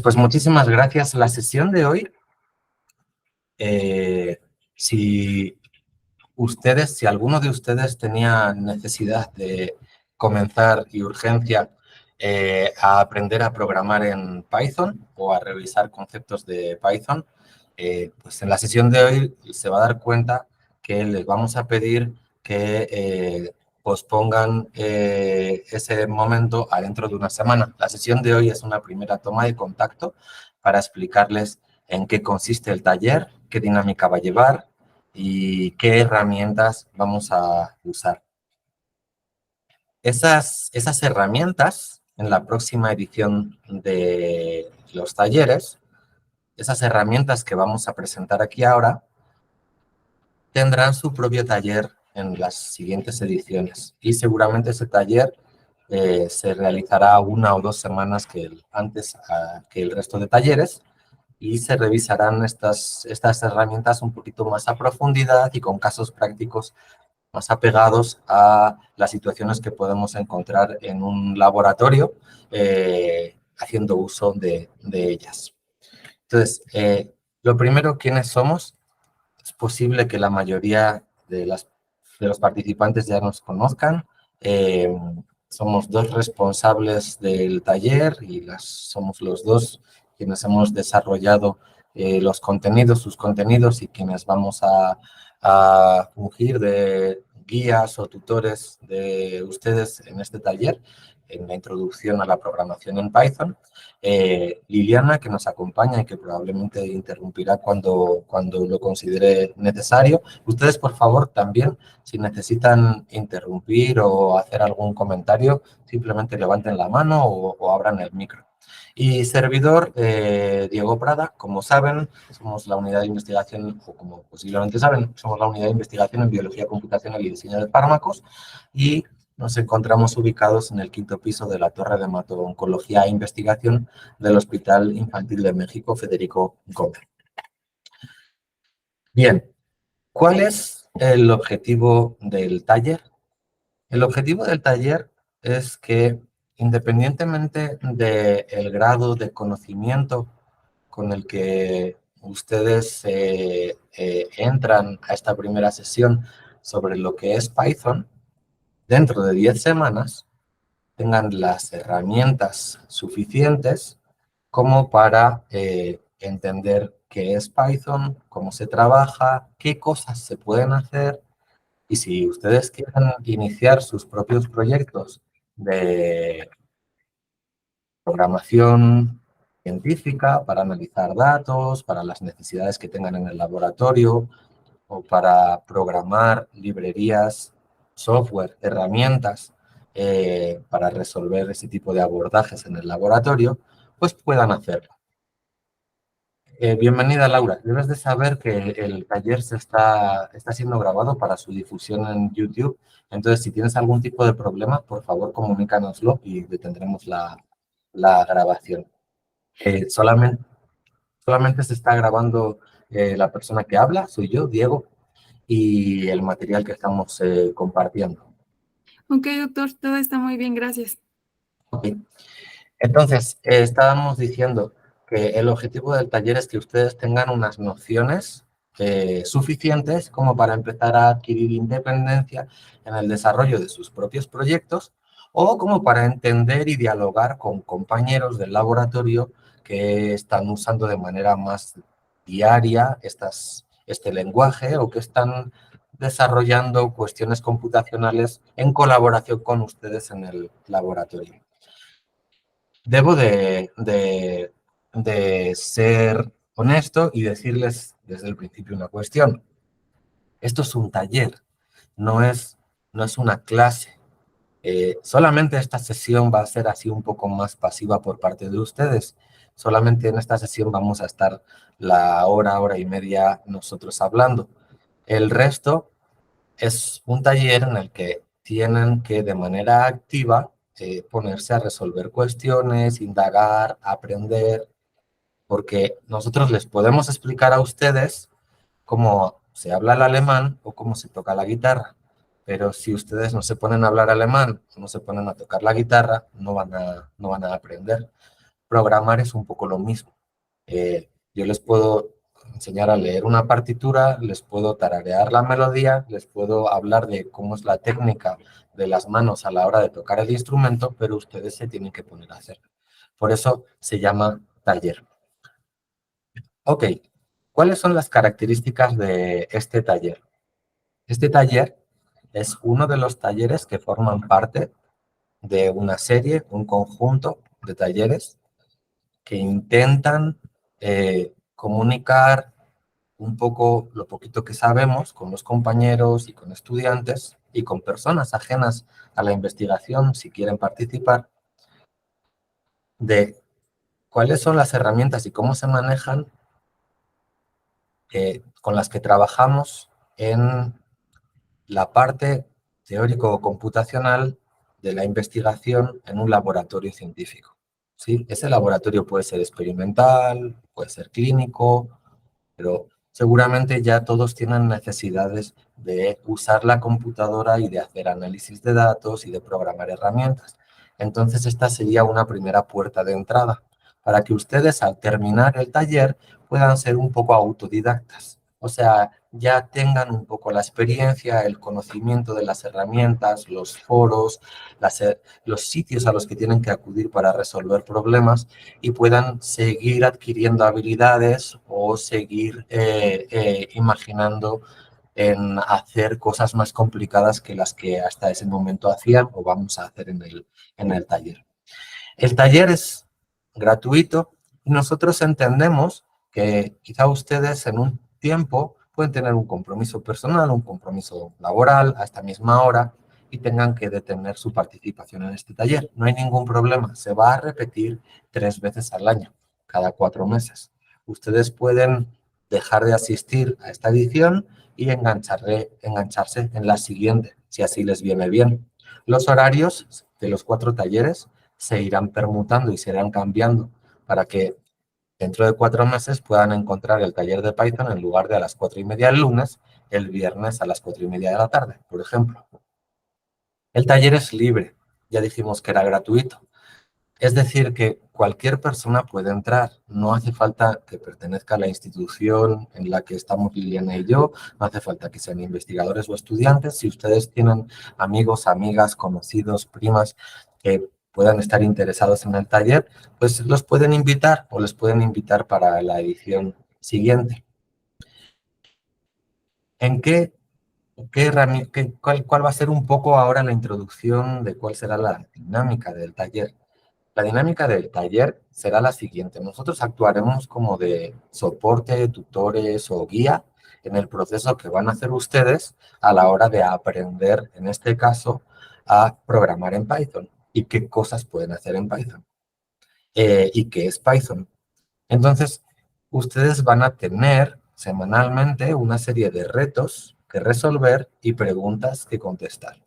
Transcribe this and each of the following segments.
Pues muchísimas gracias. La sesión de hoy, si alguno de ustedes tenía necesidad de comenzar y urgencia a aprender a programar en Python o a revisar conceptos de Python, pues en la sesión de hoy se va a dar cuenta que les vamos a pedir que pospongan ese momento a dentro de una semana. La sesión de hoy es una primera toma de contacto para explicarles en qué consiste el taller, qué dinámica va a llevar y qué herramientas vamos a usar. Esas herramientas, en la próxima edición de los talleres, esas herramientas que vamos a presentar aquí ahora, tendrán su propio taller en las siguientes ediciones. Y seguramente ese taller se realizará 1 o 2 semanas antes que el resto de talleres, y se revisarán estas herramientas un poquito más a profundidad y con casos prácticos más apegados a las situaciones que podemos encontrar en un laboratorio haciendo uso de ellas. Entonces, lo primero, ¿quiénes somos? Es posible que la mayoría de los participantes ya nos conozcan. Somos 2 responsables del taller y somos los 2 quienes hemos desarrollado sus contenidos y quienes vamos a fungir de guías o tutores de ustedes en este taller, en la introducción a la programación en Python. Liliana, que nos acompaña y que probablemente interrumpirá cuando lo considere necesario. Ustedes, por favor, también, si necesitan interrumpir o hacer algún comentario, simplemente levanten la mano o abran el micro. Y servidor, Diego Prada, como saben, somos la unidad de investigación, o como posiblemente saben, somos la unidad de investigación en biología computacional y diseño de fármacos, y nos encontramos ubicados en el 5º piso de la Torre de Hemato-Oncología e Investigación del Hospital Infantil de México, Federico Gómez. Bien, ¿cuál es el objetivo del taller? El objetivo del taller es que, independientemente del grado de conocimiento con el que ustedes entran a esta primera sesión sobre lo que es Python, dentro de 10 semanas tengan las herramientas suficientes como para entender qué es Python, cómo se trabaja, qué cosas se pueden hacer, y si ustedes quieren iniciar sus propios proyectos de programación científica para analizar datos, para las necesidades que tengan en el laboratorio o para programar librerías, software, herramientas para resolver ese tipo de abordajes en el laboratorio, pues puedan hacerlo. Bienvenida, Laura. Debes de saber que el taller está siendo grabado para su difusión en YouTube. Entonces, si tienes algún tipo de problema, por favor, comunícanoslo y detendremos la grabación. Solamente se está grabando la persona que habla, soy yo, Diego, y el material que estamos compartiendo. Ok, doctor, todo está muy bien, gracias. Ok. Entonces, estábamos diciendo que el objetivo del taller es que ustedes tengan unas nociones suficientes como para empezar a adquirir independencia en el desarrollo de sus propios proyectos, o como para entender y dialogar con compañeros del laboratorio que están usando de manera más diaria este lenguaje, o que están desarrollando cuestiones computacionales en colaboración con ustedes en el laboratorio. Debo de ser honesto y decirles desde el principio una cuestión. Esto es un taller, no es una clase. Solamente esta sesión va a ser así un poco más pasiva por parte de ustedes. Solamente en esta sesión vamos a estar la hora y media nosotros hablando. El resto es un taller en el que tienen que, de manera activa, ponerse a resolver cuestiones, indagar, aprender, porque nosotros les podemos explicar a ustedes cómo se habla el alemán o cómo se toca la guitarra, pero si ustedes no se ponen a hablar alemán, no se ponen a tocar la guitarra, no van a aprender. programar es un poco lo mismo. Yo les puedo enseñar a leer una partitura, les puedo tararear la melodía, les puedo hablar de cómo es la técnica de las manos a la hora de tocar el instrumento, pero ustedes se tienen que poner a hacer. Por eso se llama taller. Ok, ¿cuáles son las características de este taller? Este taller es uno de los talleres que forman parte de una serie, un conjunto de talleres que intentan comunicar un poco lo poquito que sabemos con los compañeros y con estudiantes y con personas ajenas a la investigación, si quieren participar, de cuáles son las herramientas y cómo se manejan con las que trabajamos en la parte teórico-computacional de la investigación en un laboratorio científico. ¿Sí? Ese laboratorio puede ser experimental, puede ser clínico, pero seguramente ya todos tienen necesidades de usar la computadora y de hacer análisis de datos y de programar herramientas. Entonces, esta sería una primera puerta de entrada para que ustedes al terminar el taller puedan ser un poco autodidactas. O sea, ya tengan un poco la experiencia, el conocimiento de las herramientas, los foros, los sitios a los que tienen que acudir para resolver problemas y puedan seguir adquiriendo habilidades o seguir imaginando en hacer cosas más complicadas que las que hasta ese momento hacían o vamos a hacer en el taller. El taller es gratuito y nosotros entendemos que quizá ustedes en un tiempo pueden tener un compromiso personal, un compromiso laboral a esta misma hora y tengan que detener su participación en este taller. No hay ningún problema, se va a repetir 3 veces al año, cada 4 meses. Ustedes pueden dejar de asistir a esta edición y engancharse en la siguiente, si así les viene bien. Los horarios de los 4 talleres se irán permutando y se irán cambiando para que dentro de 4 meses puedan encontrar el taller de Python en lugar de a las 4:30 el lunes, el viernes a las 4:30 de la tarde, por ejemplo. El taller es libre, ya dijimos que era gratuito. Es decir, que cualquier persona puede entrar, no hace falta que pertenezca a la institución en la que estamos Liliana y yo, no hace falta que sean investigadores o estudiantes. Si ustedes tienen amigos, amigas, conocidos, primas que puedan estar interesados en el taller, pues los pueden invitar o les pueden invitar para la edición siguiente. ¿En cuál va a ser un poco ahora la introducción de cuál será la dinámica del taller? La dinámica del taller será la siguiente. Nosotros actuaremos como de soporte, tutores o guía en el proceso que van a hacer ustedes a la hora de aprender, en este caso, a programar en Python y qué cosas pueden hacer en Python y qué es Python. Entonces, ustedes van a tener semanalmente una serie de retos que resolver y preguntas que contestar.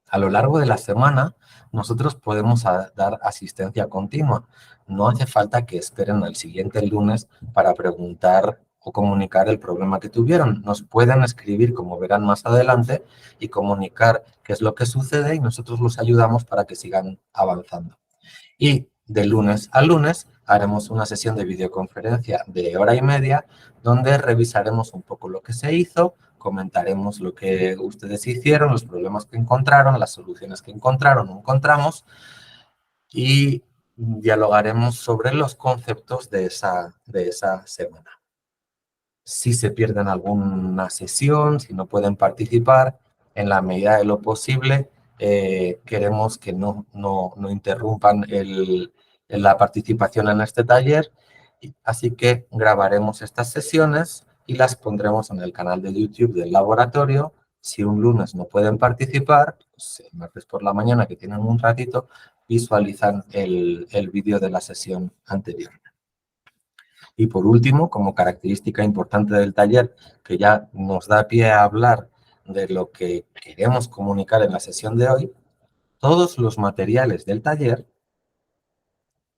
A lo largo de la semana, nosotros podemos dar asistencia continua. No hace falta que esperen al siguiente lunes para preguntar o comunicar el problema que tuvieron. Nos pueden escribir, como verán más adelante, y comunicar qué es lo que sucede y nosotros los ayudamos para que sigan avanzando. Y de lunes a lunes haremos una sesión de videoconferencia de 1:30 donde revisaremos un poco lo que se hizo, comentaremos lo que ustedes hicieron, los problemas que encontraron, las soluciones que encontraron o encontramos y dialogaremos sobre los conceptos de esa semana. Si se pierden alguna sesión, si no pueden participar, en la medida de lo posible, queremos que no interrumpan la participación en este taller, así que grabaremos estas sesiones y las pondremos en el canal de YouTube del laboratorio. Si un lunes no pueden participar, pues el martes por la mañana que tienen un ratito, visualizan el vídeo de la sesión anterior. Y por último, como característica importante del taller, que ya nos da pie a hablar de lo que queremos comunicar en la sesión de hoy, todos los materiales del taller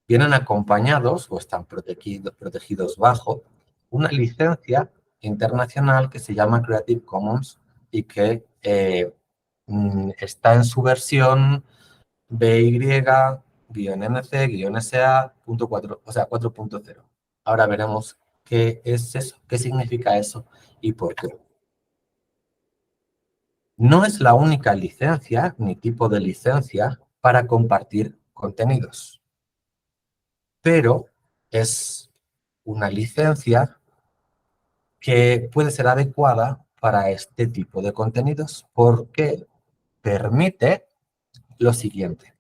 vienen acompañados o están protegidos bajo una licencia internacional que se llama Creative Commons y que está en su versión BY 4.1-NC-SA.4, o sea, 4.0. Ahora veremos qué es eso, qué significa eso y por qué. No es la única licencia ni tipo de licencia para compartir contenidos, pero es una licencia que puede ser adecuada para este tipo de contenidos porque permite lo siguiente.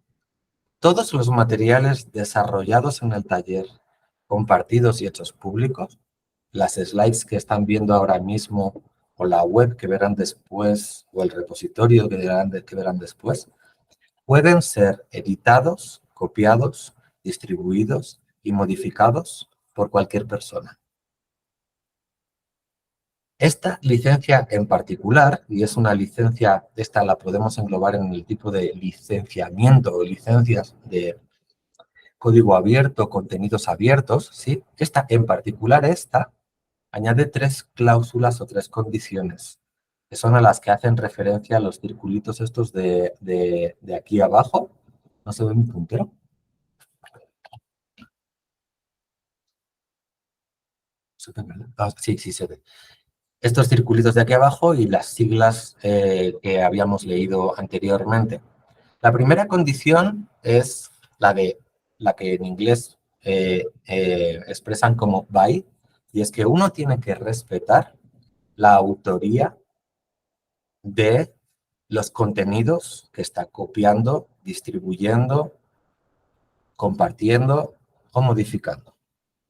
Todos los materiales desarrollados en el taller, compartidos y hechos públicos, las slides que están viendo ahora mismo o la web que verán después o el repositorio que verán después, pueden ser editados, copiados, distribuidos y modificados por cualquier persona. Esta licencia en particular, y es una licencia, esta la podemos englobar en el tipo de licenciamiento o licencias de código abierto, contenidos abiertos, ¿sí? Esta en particular, añade 3 cláusulas o 3 condiciones, que son a las que hacen referencia los circulitos estos de aquí abajo. ¿No se ve mi puntero? Sí, sí se ve. Estos circulitos de aquí abajo y las siglas que habíamos leído anteriormente. La primera condición es la que en inglés expresan como by, y es que uno tiene que respetar la autoría de los contenidos que está copiando, distribuyendo, compartiendo o modificando.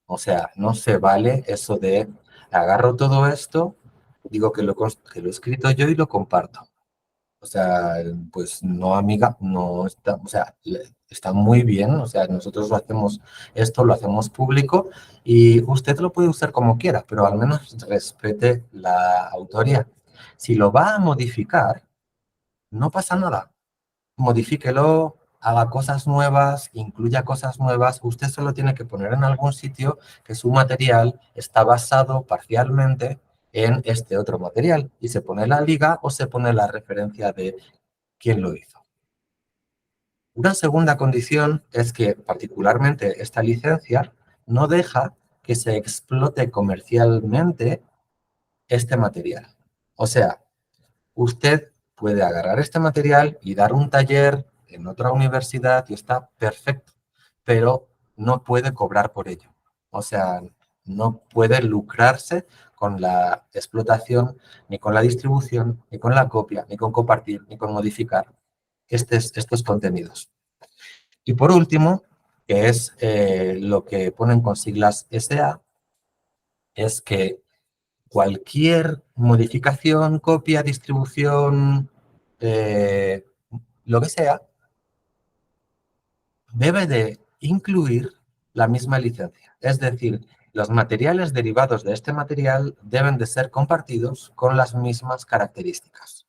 O sea, no se vale eso de agarro todo esto, digo que que lo he escrito yo y lo comparto. O sea, pues no, amiga, no está, o sea, está muy bien, o sea, nosotros lo hacemos, esto lo hacemos público y usted lo puede usar como quiera, pero al menos respete la autoría. Si lo va a modificar, no pasa nada. Modifíquelo, haga cosas nuevas, incluya cosas nuevas. Usted solo tiene que poner en algún sitio que su material está basado parcialmente en este otro material y se pone la liga o se pone la referencia de quién lo hizo. Una segunda condición es que particularmente esta licencia no deja que se explote comercialmente este material. O sea, usted puede agarrar este material y dar un taller en otra universidad y está perfecto, pero no puede cobrar por ello. O sea, no puede lucrarse con la explotación, ni con la distribución, ni con la copia, ni con compartir, ni con modificar estos contenidos. Y por último, que es lo que ponen con siglas SA, es que cualquier modificación, copia, distribución, lo que sea, debe de incluir la misma licencia. Es decir, los materiales derivados de este material deben de ser compartidos con las mismas características.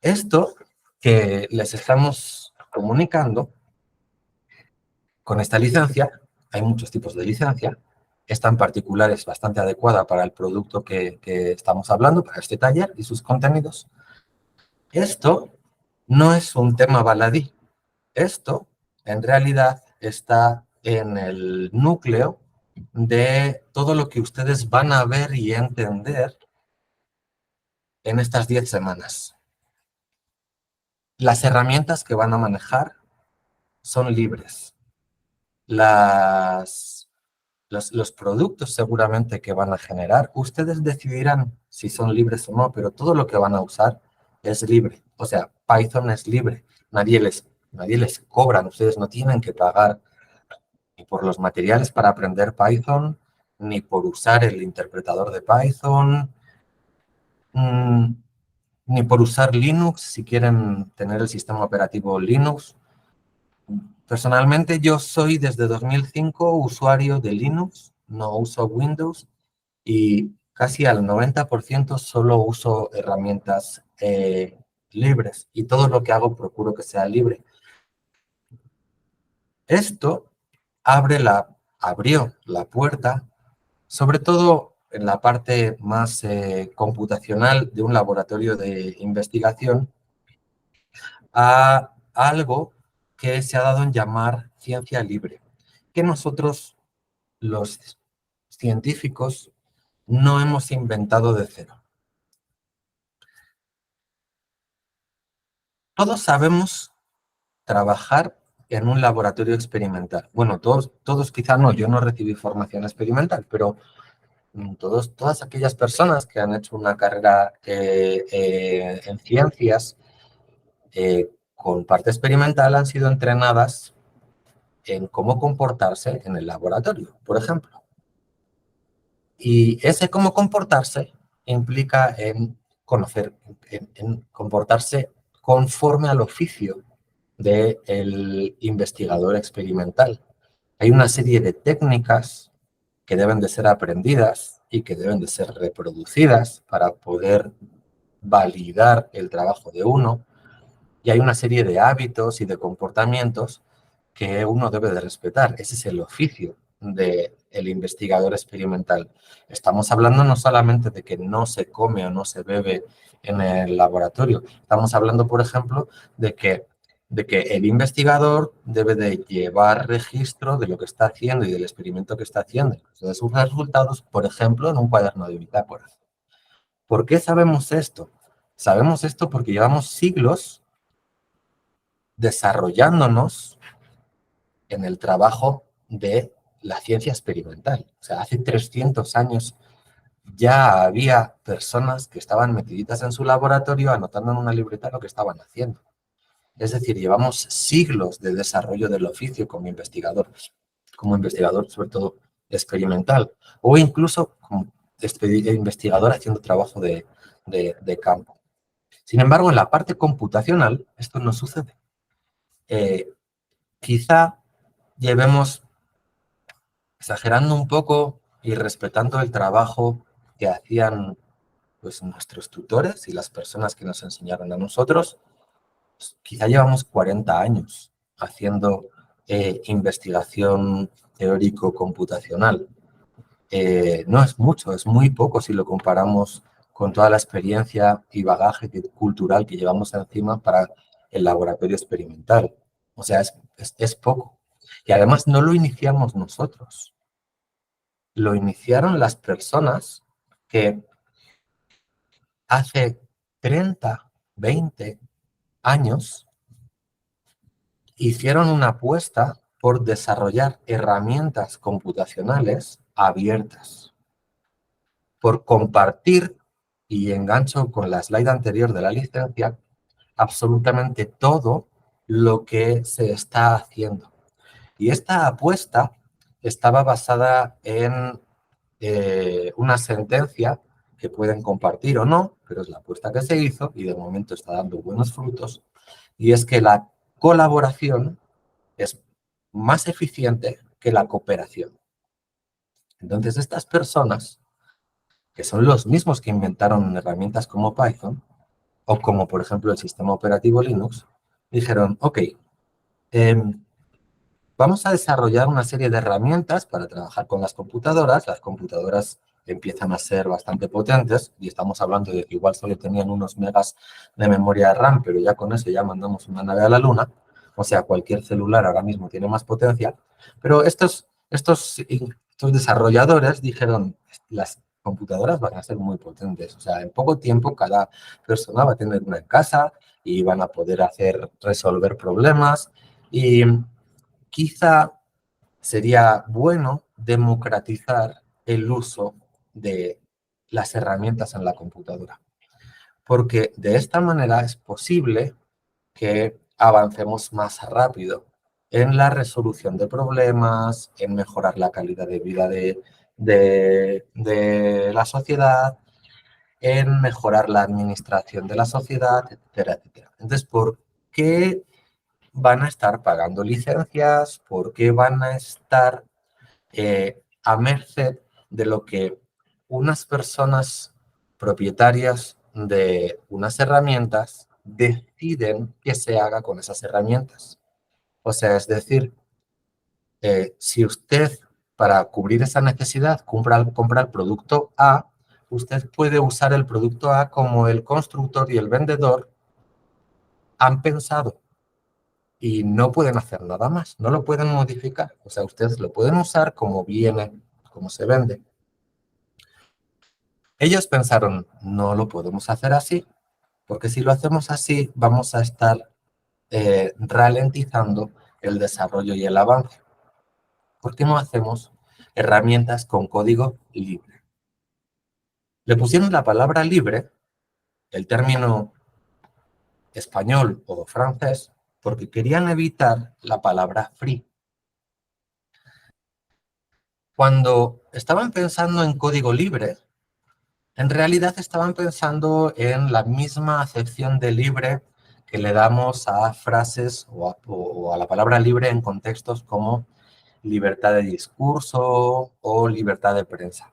Esto que les estamos comunicando con esta licencia, hay muchos tipos de licencia. Esta en particular es bastante adecuada para el producto que estamos hablando, para este taller y sus contenidos. Esto no es un tema baladí. Esto, en realidad, está en el núcleo de todo lo que ustedes van a ver y entender en estas 10 semanas. Las herramientas que van a manejar son libres. Los productos seguramente que van a generar, ustedes decidirán si son libres o no, pero todo lo que van a usar es libre. O sea, Python es libre. Nadie les cobra, ustedes no tienen que pagar ni por los materiales para aprender Python, ni por usar el interpretador de Python, ni por usar Linux si quieren tener el sistema operativo Linux. Personalmente yo soy desde 2005 usuario de Linux, no uso Windows y casi al 90% solo uso herramientas libres y todo lo que hago procuro que sea libre. Esto abrió la puerta, sobre todo en la parte más computacional de un laboratorio de investigación, a algo que se ha dado en llamar ciencia libre, que nosotros, los científicos, no hemos inventado de cero. Todos sabemos trabajar en un laboratorio experimental. Bueno, todos quizá no, yo no recibí formación experimental, pero todas aquellas personas que han hecho una carrera en ciencias con parte experimental han sido entrenadas en cómo comportarse en el laboratorio, por ejemplo. Y ese cómo comportarse implica en conocer, en comportarse conforme al oficio del investigador experimental. Hay una serie de técnicas que deben de ser aprendidas y que deben de ser reproducidas para poder validar el trabajo de uno. Y hay una serie de hábitos y de comportamientos que uno debe de respetar. Ese es el oficio del investigador experimental. Estamos hablando no solamente de que no se come o no se bebe en el laboratorio. Estamos hablando, por ejemplo, de que el investigador debe de llevar registro de lo que está haciendo y del experimento que está haciendo, de sus resultados, por ejemplo, en un cuaderno de bitácora. ¿Por qué sabemos esto? Sabemos esto porque llevamos siglos desarrollándonos en el trabajo de la ciencia experimental. O sea, hace 300 años ya había personas que estaban metiditas en su laboratorio anotando en una libreta lo que estaban haciendo. Es decir, llevamos siglos de desarrollo del oficio como investigador sobre todo experimental, o incluso como investigador haciendo trabajo de campo. Sin embargo, en la parte computacional esto no sucede. Quizá llevemos exagerando un poco y respetando el trabajo que hacían pues, nuestros tutores y las personas que nos enseñaron a nosotros. Pues, quizá llevamos 40 años haciendo investigación teórico-computacional. No es mucho, es muy poco si lo comparamos con toda la experiencia y bagaje cultural que llevamos encima para el laboratorio experimental. O sea, es poco. Y además no lo iniciamos nosotros. Lo iniciaron las personas que hace 30, 20 años hicieron una apuesta por desarrollar herramientas computacionales abiertas, por compartir, y engancho con la slide anterior de la licencia, absolutamente todo lo que se está haciendo. Y esta apuesta estaba basada en una sentencia que pueden compartir o no, pero es la apuesta que se hizo y de momento está dando buenos frutos, y es que la colaboración es más eficiente que la cooperación. Entonces, estas personas, que son los mismos que inventaron herramientas como Python, o como por ejemplo el sistema operativo Linux, dijeron, ok, vamos a desarrollar una serie de herramientas para trabajar con las computadoras. Las computadoras empiezan a ser bastante potentes y estamos hablando de que igual solo tenían unos megas de memoria RAM, pero ya con eso ya mandamos una nave a la luna. O sea, cualquier celular ahora mismo tiene más potencia. Pero estos desarrolladores dijeron, las computadoras van a ser muy potentes. O sea, en poco tiempo cada persona va a tener una en casa y van a poder resolver problemas. Y quizá sería bueno democratizar el uso de las herramientas en la computadora, porque de esta manera es posible que avancemos más rápido en la resolución de problemas, en mejorar la calidad de vida de la sociedad, en mejorar la administración de la sociedad, etcétera, etcétera. Entonces, ¿por qué van a estar pagando licencias? ¿Por qué van a estar a merced de lo que unas personas propietarias de unas herramientas deciden que se haga con esas herramientas? O sea, es decir, si usted para cubrir esa necesidad compra el producto A, usted puede usar el producto A como el constructor y el vendedor han pensado. y no pueden hacer nada más, no lo pueden modificar. O sea, ustedes lo pueden usar como viene, como se vende. Ellos pensaron, no lo podemos hacer así, porque si lo hacemos así, vamos a estar ralentizando el desarrollo y el avance. ¿Por qué no hacemos herramientas con código libre? Le pusieron la palabra libre, el término español o francés, porque querían evitar la palabra free. Cuando estaban pensando en código libre, en realidad estaban pensando en la misma acepción de libre que le damos a frases o a la palabra libre en contextos como libertad de discurso o libertad de prensa.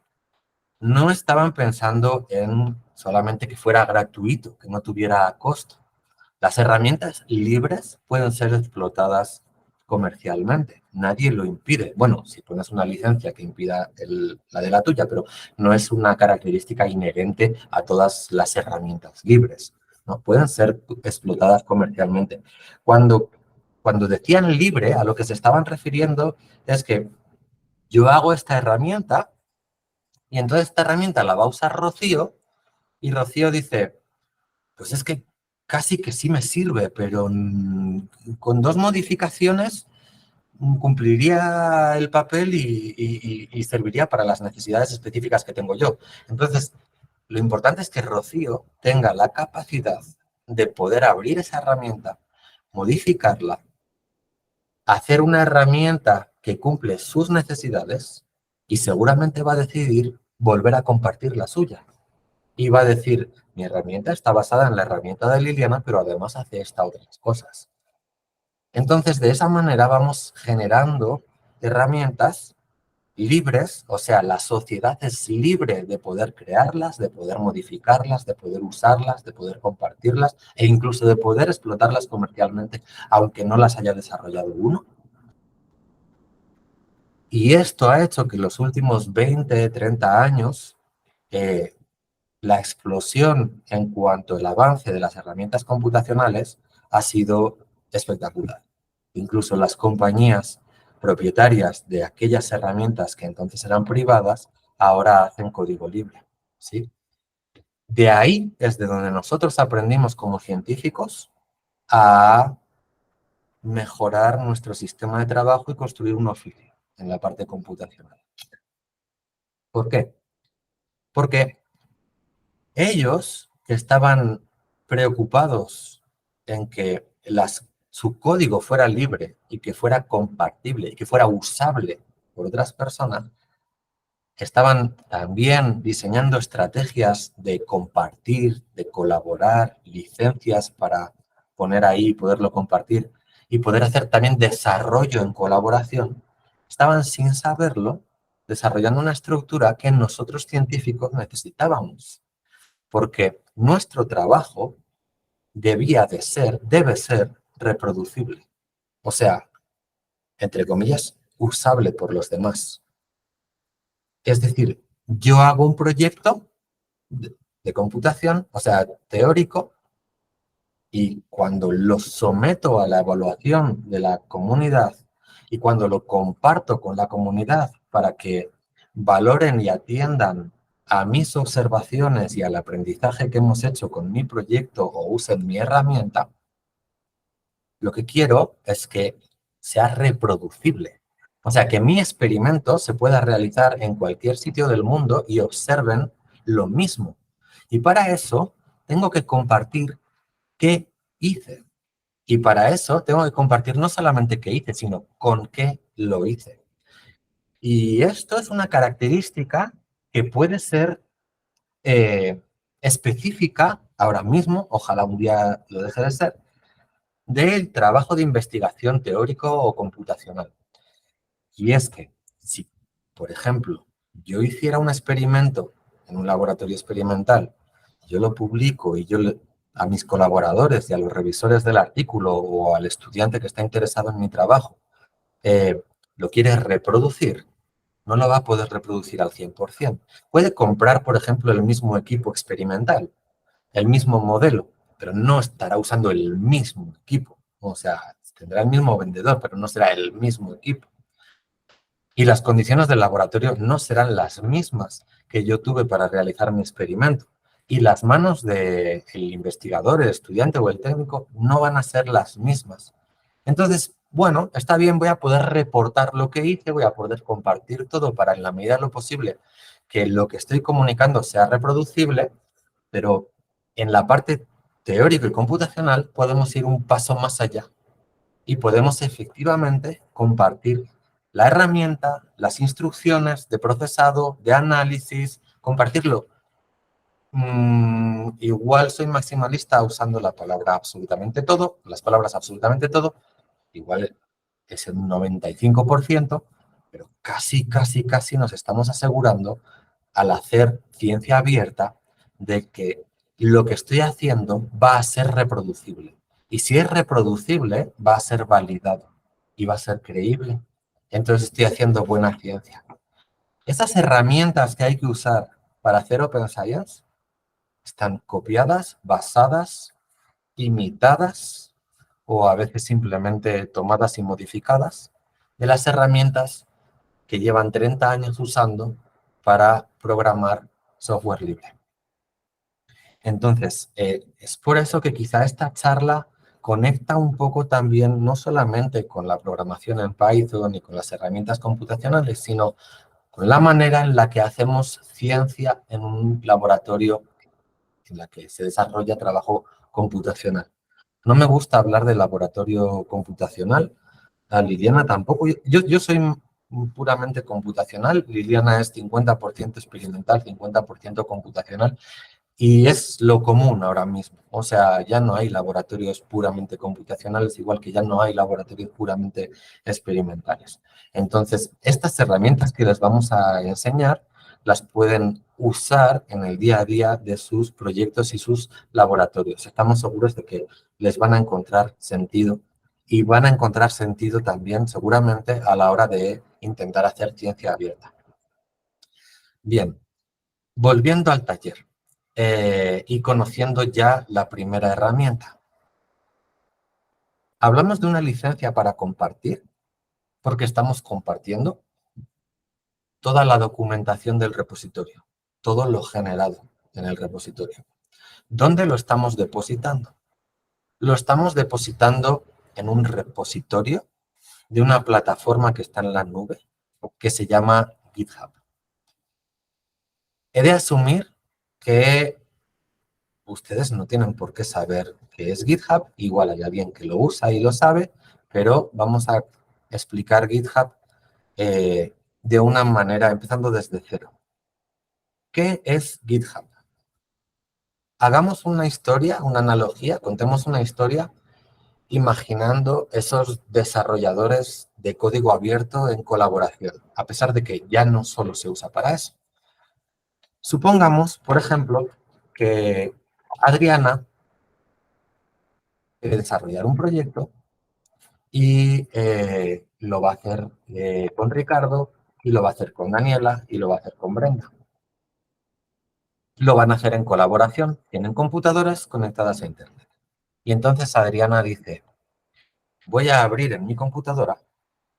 No estaban pensando en solamente que fuera gratuito, que no tuviera costo. Las herramientas libres pueden ser explotadas comercialmente. Nadie lo impide. Bueno, si pones una licencia que impida la de la tuya, pero no es una característica inherente a todas las herramientas libres, ¿no? Pueden ser explotadas comercialmente. Cuando decían libre, a lo que se estaban refiriendo es que yo hago esta herramienta y entonces esta herramienta la va a usar Rocío y Rocío dice, pues es que casi que sí me sirve, pero con dos modificaciones cumpliría el papel y serviría para las necesidades específicas que tengo yo. Entonces, lo importante es que Rocío tenga la capacidad de poder abrir esa herramienta, modificarla, hacer una herramienta que cumple sus necesidades y seguramente va a decidir volver a compartir la suya. Y va a decir, mi herramienta está basada en la herramienta de Liliana, pero además hace esta otras cosas. Entonces, de esa manera vamos generando herramientas libres, o sea, la sociedad es libre de poder crearlas, de poder modificarlas, de poder usarlas, de poder compartirlas e incluso de poder explotarlas comercialmente, aunque no las haya desarrollado uno. Y esto ha hecho que en los últimos 20, 30 años la explosión en cuanto al avance de las herramientas computacionales ha sido espectacular. Incluso las compañías propietarias de aquellas herramientas que entonces eran privadas, ahora hacen código libre, ¿sí? De ahí es de donde nosotros aprendimos como científicos a mejorar nuestro sistema de trabajo y construir un oficio en la parte computacional. ¿Por qué? Porque ellos estaban preocupados en que su código fuera libre y que fuera compartible y que fuera usable por otras personas. Estaban también diseñando estrategias de compartir, de colaborar, licencias para poner ahí y poderlo compartir y poder hacer también desarrollo en colaboración. Estaban sin saberlo desarrollando una estructura que nosotros científicos necesitábamos, porque nuestro trabajo debe ser reproducible. O sea, entre comillas, usable por los demás. Es decir, yo hago un proyecto de computación, o sea, teórico, y cuando lo someto a la evaluación de la comunidad y cuando lo comparto con la comunidad para que valoren y atiendan a mis observaciones y al aprendizaje que hemos hecho con mi proyecto o usen mi herramienta, lo que quiero es que sea reproducible. O sea, que mi experimento se pueda realizar en cualquier sitio del mundo y observen lo mismo. Y para eso tengo que compartir qué hice. Y para eso tengo que compartir no solamente qué hice, sino con qué lo hice. Y esto es una característica que puede ser específica ahora mismo, ojalá un día lo deje de ser, del trabajo de investigación teórico o computacional. Y es que si, por ejemplo, yo hiciera un experimento en un laboratorio experimental, yo lo publico y a mis colaboradores y a los revisores del artículo o al estudiante que está interesado en mi trabajo, lo quiere reproducir, no lo va a poder reproducir al 100%. Puede comprar, por ejemplo, el mismo equipo experimental, el mismo modelo, pero no estará usando el mismo equipo. O sea, tendrá el mismo vendedor, pero no será el mismo equipo. Y las condiciones del laboratorio no serán las mismas que yo tuve para realizar mi experimento. Y las manos del investigador, el estudiante o el técnico no van a ser las mismas. Entonces, bueno, está bien, voy a poder reportar lo que hice, voy a poder compartir todo para, en la medida de lo posible, que lo que estoy comunicando sea reproducible, pero en la parte teórica y computacional podemos ir un paso más allá y podemos efectivamente compartir la herramienta, las instrucciones de procesado, de análisis, compartirlo. Igual soy maximalista usando la palabra absolutamente todo, las palabras absolutamente todo, igual es un 95%, pero casi nos estamos asegurando al hacer ciencia abierta de que lo que estoy haciendo va a ser reproducible. Y si es reproducible, va a ser validado y va a ser creíble. Entonces estoy haciendo buena ciencia. Esas herramientas que hay que usar para hacer Open Science están copiadas, basadas, imitadas o a veces simplemente tomadas y modificadas de las herramientas que llevan 30 años usando para programar software libre. Entonces, es por eso que quizá esta charla conecta un poco también no solamente con la programación en Python y con las herramientas computacionales, sino con la manera en la que hacemos ciencia en un laboratorio en la que se desarrolla trabajo computacional. No me gusta hablar de laboratorio computacional, a Liliana tampoco. Yo soy puramente computacional, Liliana es 50% experimental, 50% computacional, y es lo común ahora mismo. O sea, ya no hay laboratorios puramente computacionales, igual que ya no hay laboratorios puramente experimentales. Entonces, estas herramientas que les vamos a enseñar las pueden usar en el día a día de sus proyectos y sus laboratorios. Estamos seguros de que les van a encontrar sentido y van a encontrar sentido también seguramente a la hora de intentar hacer ciencia abierta. Bien, volviendo al taller y conociendo ya la primera herramienta. Hablamos de una licencia para compartir porque estamos compartiendo toda la documentación del repositorio, todo lo generado en el repositorio. ¿Dónde lo estamos depositando? Lo estamos depositando en un repositorio de una plataforma que está en la nube, que se llama GitHub. He de asumir que ustedes no tienen por qué saber qué es GitHub, igual hay alguien que lo usa y lo sabe, pero vamos a explicar GitHub de una manera, empezando desde cero. ¿Qué es GitHub? Hagamos una historia, una analogía, contemos una historia imaginando esos desarrolladores de código abierto en colaboración, a pesar de que ya no solo se usa para eso. Supongamos, por ejemplo, que Adriana quiere desarrollar un proyecto y lo va a hacer con Ricardo, y lo va a hacer con Daniela, y lo va a hacer con Brenda. Lo van a hacer en colaboración, tienen computadoras conectadas a Internet. Y entonces Adriana dice, voy a abrir en mi computadora,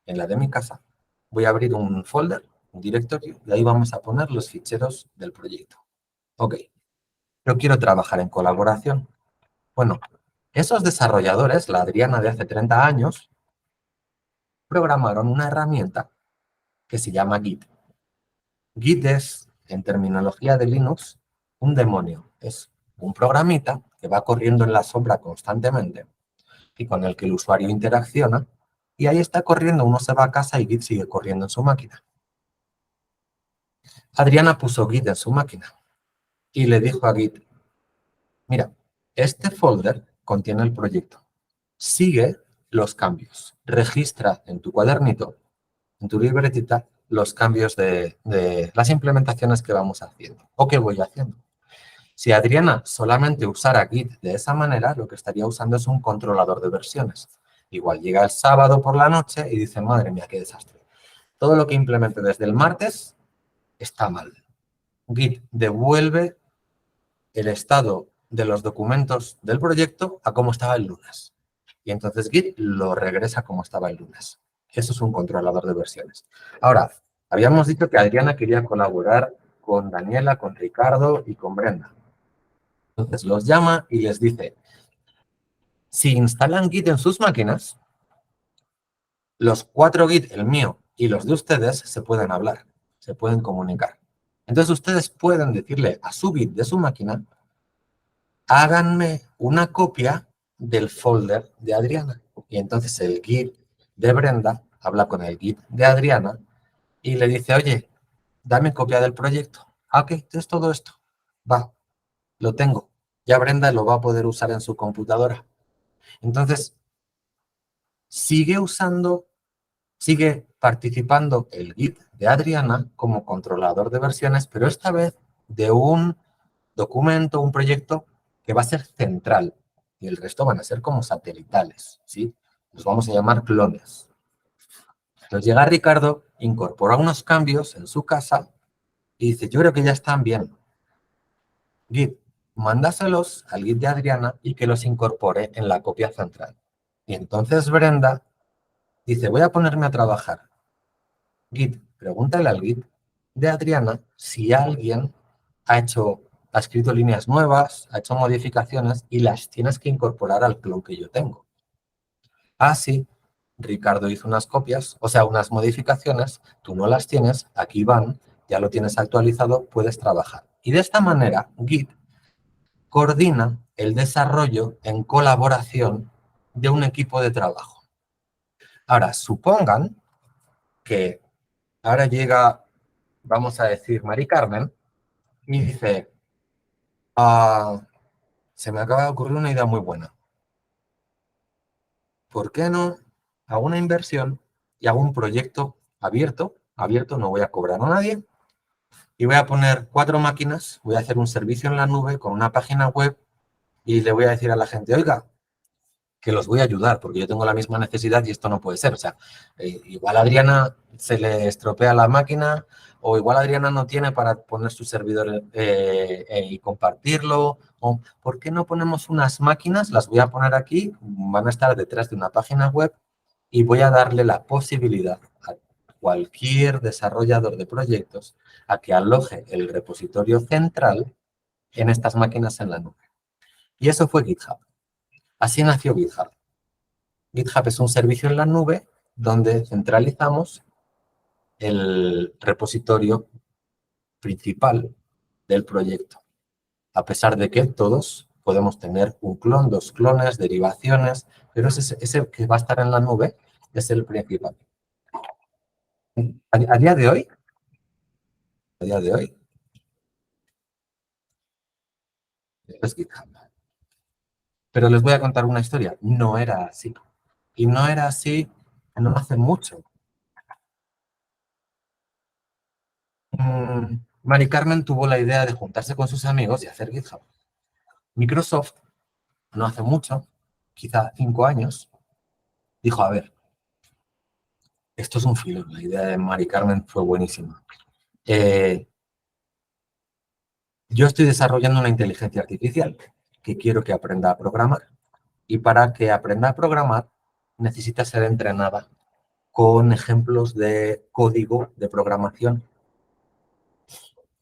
en la de mi casa, voy a abrir un folder, un directorio, y ahí vamos a poner los ficheros del proyecto. Ok, yo quiero trabajar en colaboración. Bueno, esos desarrolladores, la Adriana de hace 30 años, programaron una herramienta que se llama Git. Git es, en terminología de Linux, un demonio. Es un programita que va corriendo en la sombra constantemente y con el que el usuario interacciona, y ahí está corriendo, uno se va a casa y Git sigue corriendo en su máquina. Adriana puso Git en su máquina y le dijo a Git, mira, este folder contiene el proyecto. Sigue los cambios. Registra en tu cuadernito, en tu libretita, los cambios de las implementaciones que vamos haciendo o que voy haciendo. Si Adriana solamente usara Git de esa manera, lo que estaría usando es un controlador de versiones. Igual llega el sábado por la noche y dice, madre mía, qué desastre. Todo lo que implemente desde el martes está mal. Git devuelve el estado de los documentos del proyecto a como estaba el lunes. y entonces Git lo regresa como estaba el lunes. Eso es un controlador de versiones. Ahora, habíamos dicho que Adriana quería colaborar con Daniela, con Ricardo y con Brenda. Entonces los llama y les dice, si instalan Git en sus máquinas, los 4 Git, el mío y los de ustedes, se pueden hablar, se pueden comunicar. Entonces ustedes pueden decirle a su Git de su máquina, háganme una copia del folder de Adriana. Y entonces el Git de Brenda habla con el Git de Adriana y le dice, oye, dame copia del proyecto. Ah, ok, es todo esto. Va, lo tengo. Ya Brenda lo va a poder usar en su computadora. Entonces, sigue participando el Git de Adriana como controlador de versiones, pero esta vez de un documento, un proyecto que va a ser central y el resto van a ser como satelitales, ¿sí? Los vamos a llamar clones. Entonces llega Ricardo, incorpora unos cambios en su casa y dice, yo creo que ya están bien. Git, mándaselos al Git de Adriana y que los incorpore en la copia central. Y entonces Brenda dice, voy a ponerme a trabajar. Git, pregúntale al Git de Adriana si alguien ha escrito líneas nuevas, ha hecho modificaciones y las tienes que incorporar al clon que yo tengo. Ah, sí, Ricardo hizo unas copias, o sea, unas modificaciones, tú no las tienes, aquí van, ya lo tienes actualizado, puedes trabajar. Y de esta manera, Git coordina el desarrollo en colaboración de un equipo de trabajo. Ahora, supongan que ahora llega, vamos a decir, Mari Carmen, y dice, ah, se me acaba de ocurrir una idea muy buena. ¿Por qué no hago una inversión y hago un proyecto abierto? Abierto, no voy a cobrar a nadie. Y voy a poner 4 máquinas, voy a hacer un servicio en la nube con una página web y le voy a decir a la gente, oiga, que los voy a ayudar porque yo tengo la misma necesidad y esto no puede ser. O sea, igual a Adriana se le estropea la máquina o igual Adriana no tiene para poner su servidor y compartirlo. O, ¿por qué no ponemos unas máquinas? Las voy a poner aquí, van a estar detrás de una página web y voy a darle la posibilidad a cualquier desarrollador de proyectos a que aloje el repositorio central en estas máquinas en la nube. Y eso fue GitHub. Así nació GitHub. GitHub es un servicio en la nube donde centralizamos el repositorio principal del proyecto, a pesar de que todos podemos tener un clon, 2 clones, derivaciones, pero ese que va a estar en la nube es el principal. A día de hoy, es GitHub. Pero les voy a contar una historia. No era así. Y no era así no hace mucho. Mari Carmen tuvo la idea de juntarse con sus amigos y hacer GitHub. Microsoft, no hace mucho, quizá 5 años, dijo, a ver, esto es un filo, la idea de Mari Carmen fue buenísima. Yo estoy desarrollando una inteligencia artificial que quiero que aprenda a programar. Y para que aprenda a programar, necesita ser entrenada con ejemplos de código de programación.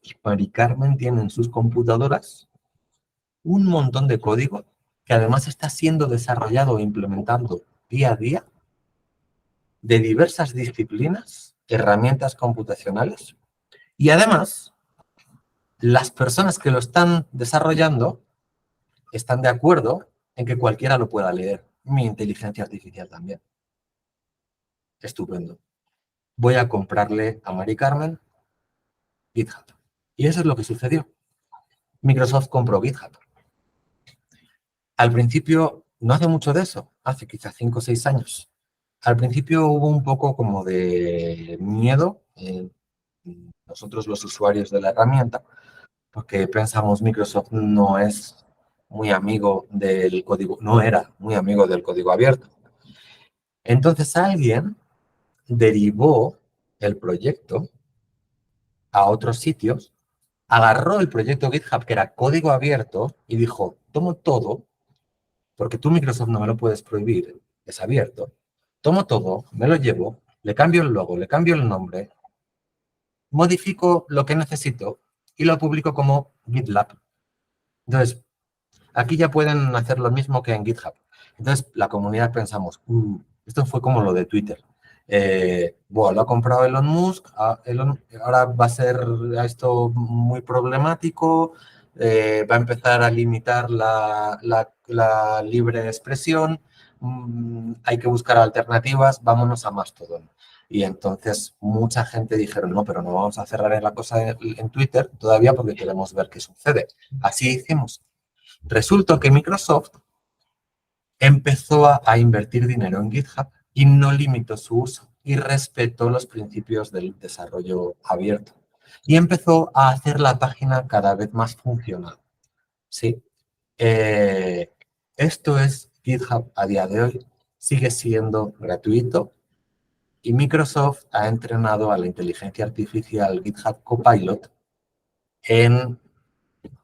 Y Mari Carmen tiene en sus computadoras un montón de código que además está siendo desarrollado e implementando día a día de diversas disciplinas, herramientas computacionales. Y además, las personas que lo están desarrollando están de acuerdo en que cualquiera lo pueda leer. Mi inteligencia artificial también. Estupendo. Voy a comprarle a Mari Carmen GitHub. Y eso es lo que sucedió. Microsoft compró GitHub. Al principio, no hace mucho de eso, hace quizás 5 o 6 años. Al principio hubo un poco como de miedo nosotros los usuarios de la herramienta, porque pensamos Microsoft no es muy amigo del código, no era muy amigo del código abierto. Entonces alguien derivó el proyecto a otros sitios, agarró el proyecto GitHub, que era código abierto, y dijo, tomo todo porque tú Microsoft no me lo puedes prohibir, es abierto. Tomo todo, me lo llevo, le cambio el logo, le cambio el nombre, modifico lo que necesito y lo publico como GitLab. Entonces, aquí ya pueden hacer lo mismo que en GitHub. Entonces, la comunidad pensamos, esto fue como lo de Twitter. Bueno, lo ha comprado Elon Musk, ahora va a ser esto muy problemático, va a empezar a limitar la libre expresión, hay que buscar alternativas, vámonos a Mastodon. Y entonces mucha gente dijeron, no, pero no vamos a cerrar la cosa en Twitter todavía porque queremos ver qué sucede. Así hicimos. Resulta que Microsoft empezó a invertir dinero en GitHub y no limitó su uso y respetó los principios del desarrollo abierto. Y empezó a hacer la página cada vez más funcional. ¿Sí? Esto es GitHub a día de hoy. Sigue siendo gratuito y Microsoft ha entrenado a la inteligencia artificial GitHub Copilot en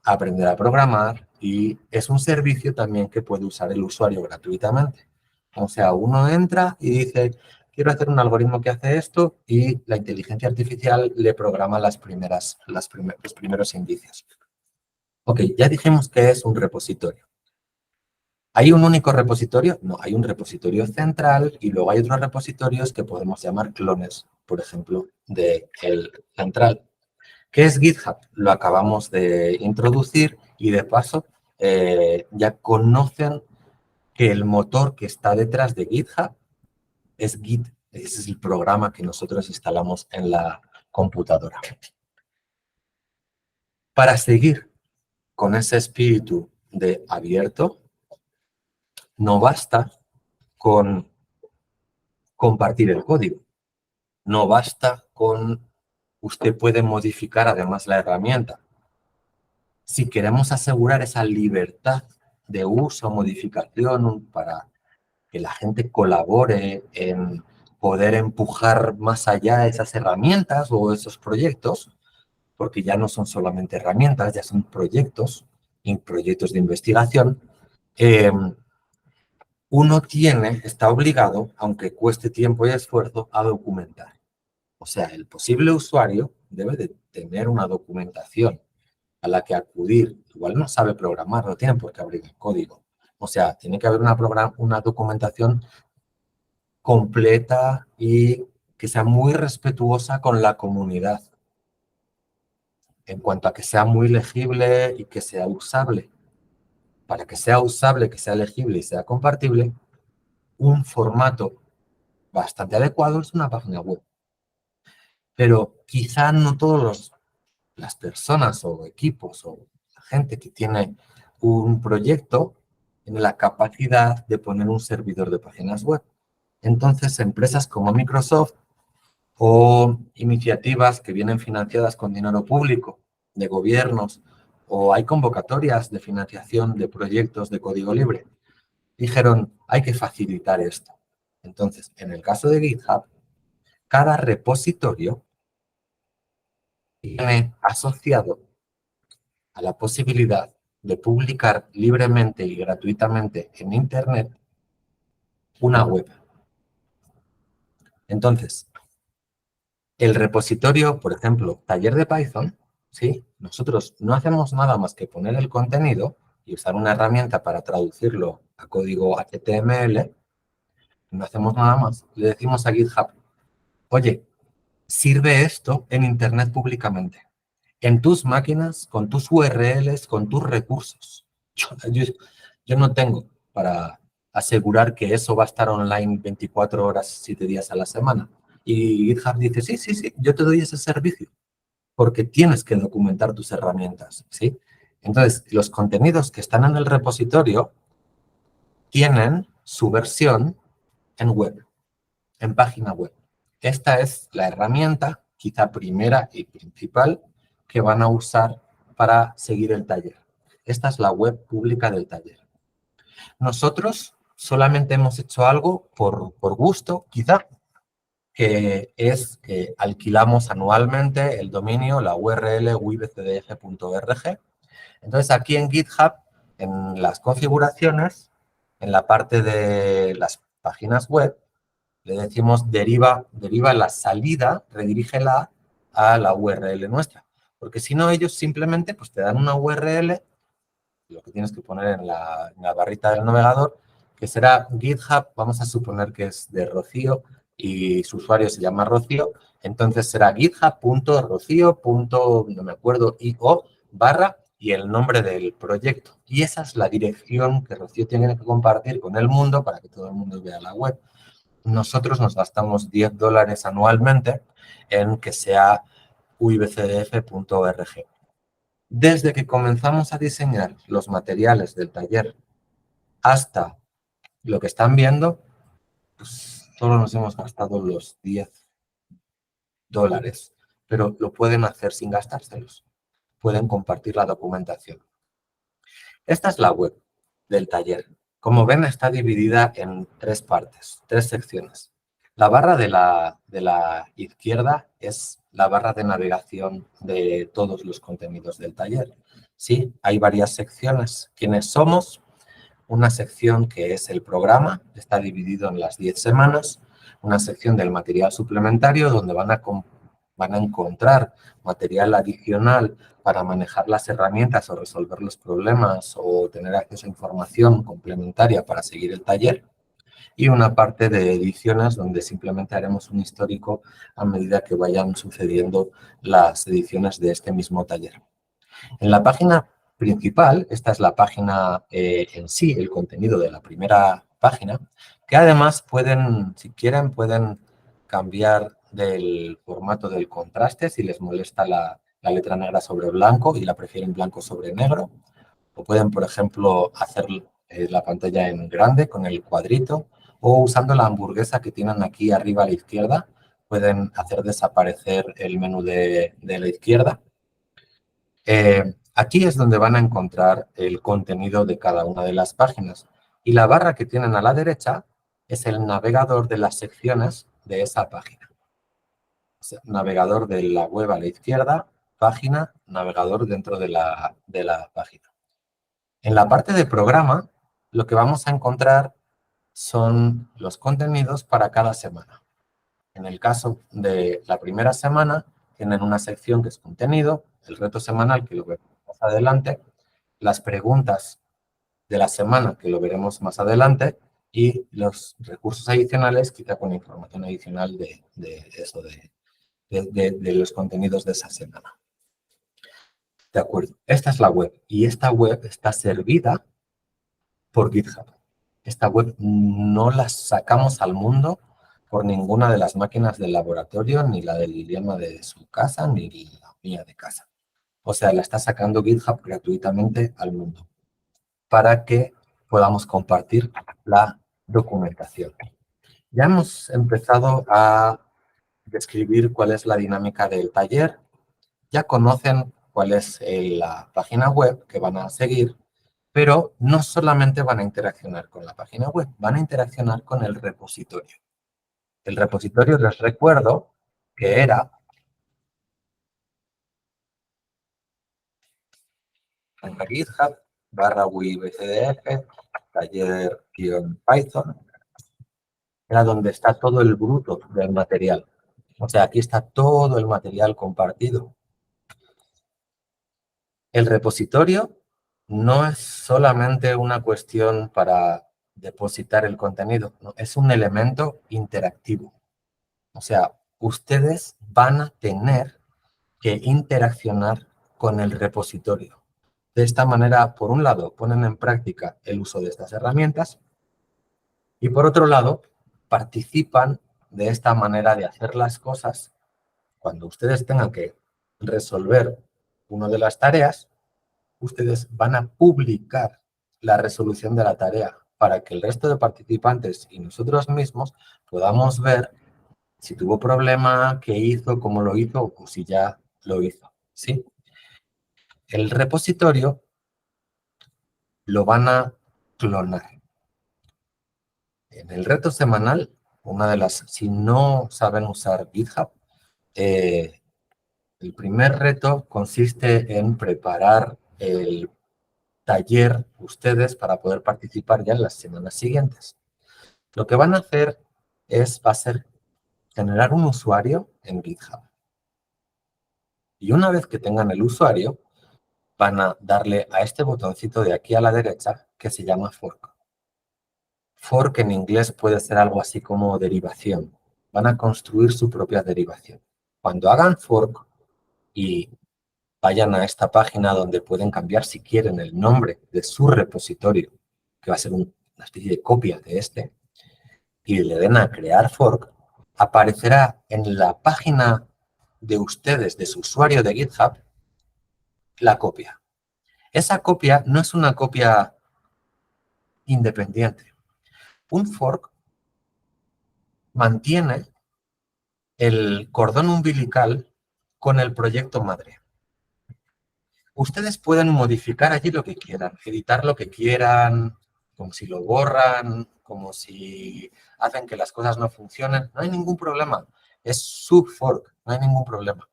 aprender a programar y es un servicio también que puede usar el usuario gratuitamente. O sea, uno entra y dice, quiero hacer un algoritmo que hace esto y la inteligencia artificial le programa los primeros indicios. Ok, ya dijimos que es un repositorio. ¿Hay un único repositorio? No, hay un repositorio central y luego hay otros repositorios que podemos llamar clones, por ejemplo, del central. ¿Qué es GitHub? Lo acabamos de introducir y de paso ya conocen que el motor que está detrás de GitHub es Git. Ese es el programa que nosotros instalamos en la computadora. Para seguir con ese espíritu de abierto, no basta con compartir el código. No basta con usted puede modificar además la herramienta. Si queremos asegurar esa libertad de uso, modificación, para que la gente colabore en poder empujar más allá esas herramientas o esos proyectos, porque ya no son solamente herramientas, ya son proyectos y proyectos de investigación, uno está obligado, aunque cueste tiempo y esfuerzo, a documentar. O sea, el posible usuario debe de tener una documentación a la que acudir. Igual no sabe programar, no tiene por qué abrir el código. O sea, tiene que haber una documentación completa y que sea muy respetuosa con la comunidad. En cuanto a que sea muy legible y que sea usable. Para que sea usable, que sea legible y sea compartible, un formato bastante adecuado es una página web. Pero quizá no todas las personas o equipos o la gente que tiene un proyecto tiene la capacidad de poner un servidor de páginas web. Entonces, empresas como Microsoft o iniciativas que vienen financiadas con dinero público de gobiernos o hay convocatorias de financiación de proyectos de código libre, dijeron, hay que facilitar esto. Entonces, en el caso de GitHub, cada repositorio tiene asociado a la posibilidad de publicar libremente y gratuitamente en Internet una web. Entonces, el repositorio, por ejemplo, taller de Python, ¿sí? Nosotros no hacemos nada más que poner el contenido y usar una herramienta para traducirlo a código HTML. No hacemos nada más. Le decimos a GitHub, oye, sirve esto en Internet públicamente, en tus máquinas, con tus URLs, con tus recursos. Yo no tengo para asegurar que eso va a estar online 24 horas, 7 días a la semana. Y GitHub dice, sí, yo te doy ese servicio, porque tienes que documentar tus herramientas, ¿sí? Entonces, los contenidos que están en el repositorio tienen su versión en web, en página web. Esta es la herramienta, quizá primera y principal, que van a usar para seguir el taller. Esta es la web pública del taller. Nosotros solamente hemos hecho algo por gusto, quizá, que es que alquilamos anualmente el dominio, la URL wibcdf.org. Entonces, aquí en GitHub, en las configuraciones, en la parte de las páginas web, le decimos deriva la salida, redirígela a la URL nuestra. Porque si no, ellos simplemente pues, te dan una URL, lo que tienes que poner en la barrita del navegador, que será GitHub, vamos a suponer que es de Rocío y su usuario se llama Rocío, entonces será github.rocío. No me acuerdo, io barra y el nombre del proyecto. Y esa es la dirección que Rocío tiene que compartir con el mundo para que todo el mundo vea la web. Nosotros nos gastamos $10 anualmente en que sea uibcdf.org. Desde que comenzamos a diseñar los materiales del taller hasta lo que están viendo, pues solo nos hemos gastado los $10, pero lo pueden hacer sin gastárselos. Pueden compartir la documentación. Esta es la web del taller. Como ven, está dividida en 3 partes, 3 secciones. La barra de la izquierda es la barra de navegación de todos los contenidos del taller. Sí, hay varias secciones. ¿Quiénes somos? Una sección que es el programa, está dividido en las 10 semanas. Una sección del material suplementario, donde van a encontrar material adicional para manejar las herramientas o resolver los problemas o tener acceso a información complementaria para seguir el taller. Y una parte de ediciones donde simplemente haremos un histórico a medida que vayan sucediendo las ediciones de este mismo taller. En la página principal, esta es la página en sí, el contenido de la primera página, que además pueden, si quieren, pueden cambiar del formato del contraste si les molesta la letra negra sobre blanco y la prefieren blanco sobre negro. O pueden, por ejemplo, hacer la pantalla en grande con el cuadrito o usando la hamburguesa que tienen aquí arriba a la izquierda, pueden hacer desaparecer el menú de la izquierda. Aquí es donde van a encontrar el contenido de cada una de las páginas. Y la barra que tienen a la derecha es el navegador de las secciones de esa página. O sea, navegador de la web a la izquierda, página, navegador dentro de la página. En la parte de programa, lo que vamos a encontrar son los contenidos para cada semana. En el caso de la primera semana, tienen una sección que es contenido, el reto semanal, que lo veremos más adelante, las preguntas de la semana, que lo veremos más adelante, y los recursos adicionales, quizá con información adicional de los contenidos de esa semana. De acuerdo, esta es la web, y esta web está servida por GitHub. Esta web no la sacamos al mundo por ninguna de las máquinas del laboratorio, ni la del idioma de su casa, ni la mía de casa. O sea, la está sacando GitHub gratuitamente al mundo para que podamos compartir la documentación. Ya hemos empezado a describir cuál es la dinámica del taller. Ya conocen cuál es la página web que van a seguir, pero no solamente van a interaccionar con la página web, van a interaccionar con el repositorio. El repositorio, les recuerdo, que era en la GitHub /wibcdf taller-python, era donde está todo el bruto del material. O sea, aquí está todo el material compartido. El repositorio no es solamente una cuestión para depositar el contenido, no, es un elemento interactivo. O sea, ustedes van a tener que interaccionar con el repositorio. De esta manera, por un lado, ponen en práctica el uso de estas herramientas y por otro lado, participan de esta manera de hacer las cosas cuando ustedes tengan que resolver una de las tareas. Ustedes van a publicar la resolución de la tarea para que el resto de participantes y nosotros mismos podamos ver si tuvo problema, qué hizo, cómo lo hizo o si ya lo hizo, ¿sí? El repositorio lo van a clonar. En el reto semanal, si no saben usar GitHub, el primer reto consiste en preparar el taller ustedes para poder participar ya en las semanas siguientes. Lo que van a hacer va a ser generar un usuario en GitHub. Y una vez que tengan el usuario, van a darle a este botoncito de aquí a la derecha que se llama Fork. Fork en inglés puede ser algo así como derivación. Van a construir su propia derivación. Cuando hagan Fork y vayan a esta página donde pueden cambiar si quieren el nombre de su repositorio, que va a ser una especie de copia de este, y le den a crear Fork, aparecerá en la página de ustedes, de su usuario de GitHub, la copia. Esa copia no es una copia independiente. Un fork mantiene el cordón umbilical con el proyecto madre. Ustedes pueden modificar allí lo que quieran, editar lo que quieran, como si lo borran, como si hacen que las cosas no funcionen. No hay ningún problema. Es su fork, no hay ningún problema.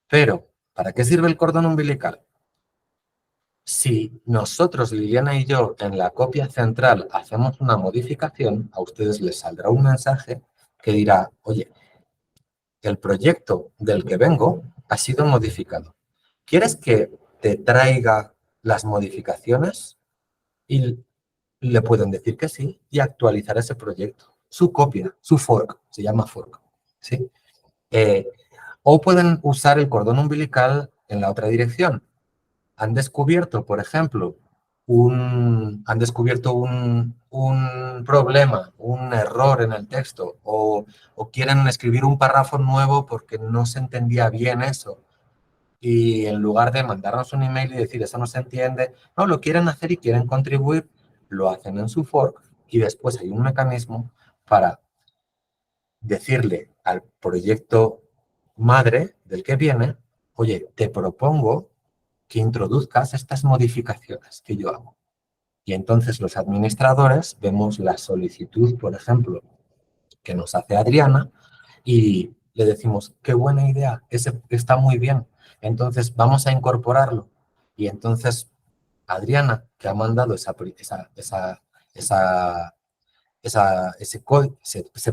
Pero, ¿para qué sirve el cordón umbilical? Si nosotros, Liliana y yo, en la copia central hacemos una modificación, a ustedes les saldrá un mensaje que dirá, oye, el proyecto del que vengo ha sido modificado. ¿Quieres que te traiga las modificaciones? Y le pueden decir que sí y actualizar ese proyecto. Su copia, su fork, se llama fork. ¿Sí? O pueden usar el cordón umbilical en la otra dirección. Han descubierto, por ejemplo, un problema, un error en el texto, o quieren escribir un párrafo nuevo porque no se entendía bien eso. Y en lugar de mandarnos un email y decir, eso no se entiende, no, lo quieren hacer y quieren contribuir, lo hacen en su fork y después hay un mecanismo para decirle al proyecto madre del que viene, oye, te propongo que introduzcas estas modificaciones que yo hago. Y entonces los administradores vemos la solicitud, por ejemplo, que nos hace Adriana y le decimos, qué buena idea, ese está muy bien, entonces vamos a incorporarlo. Y entonces Adriana, que ha mandado ese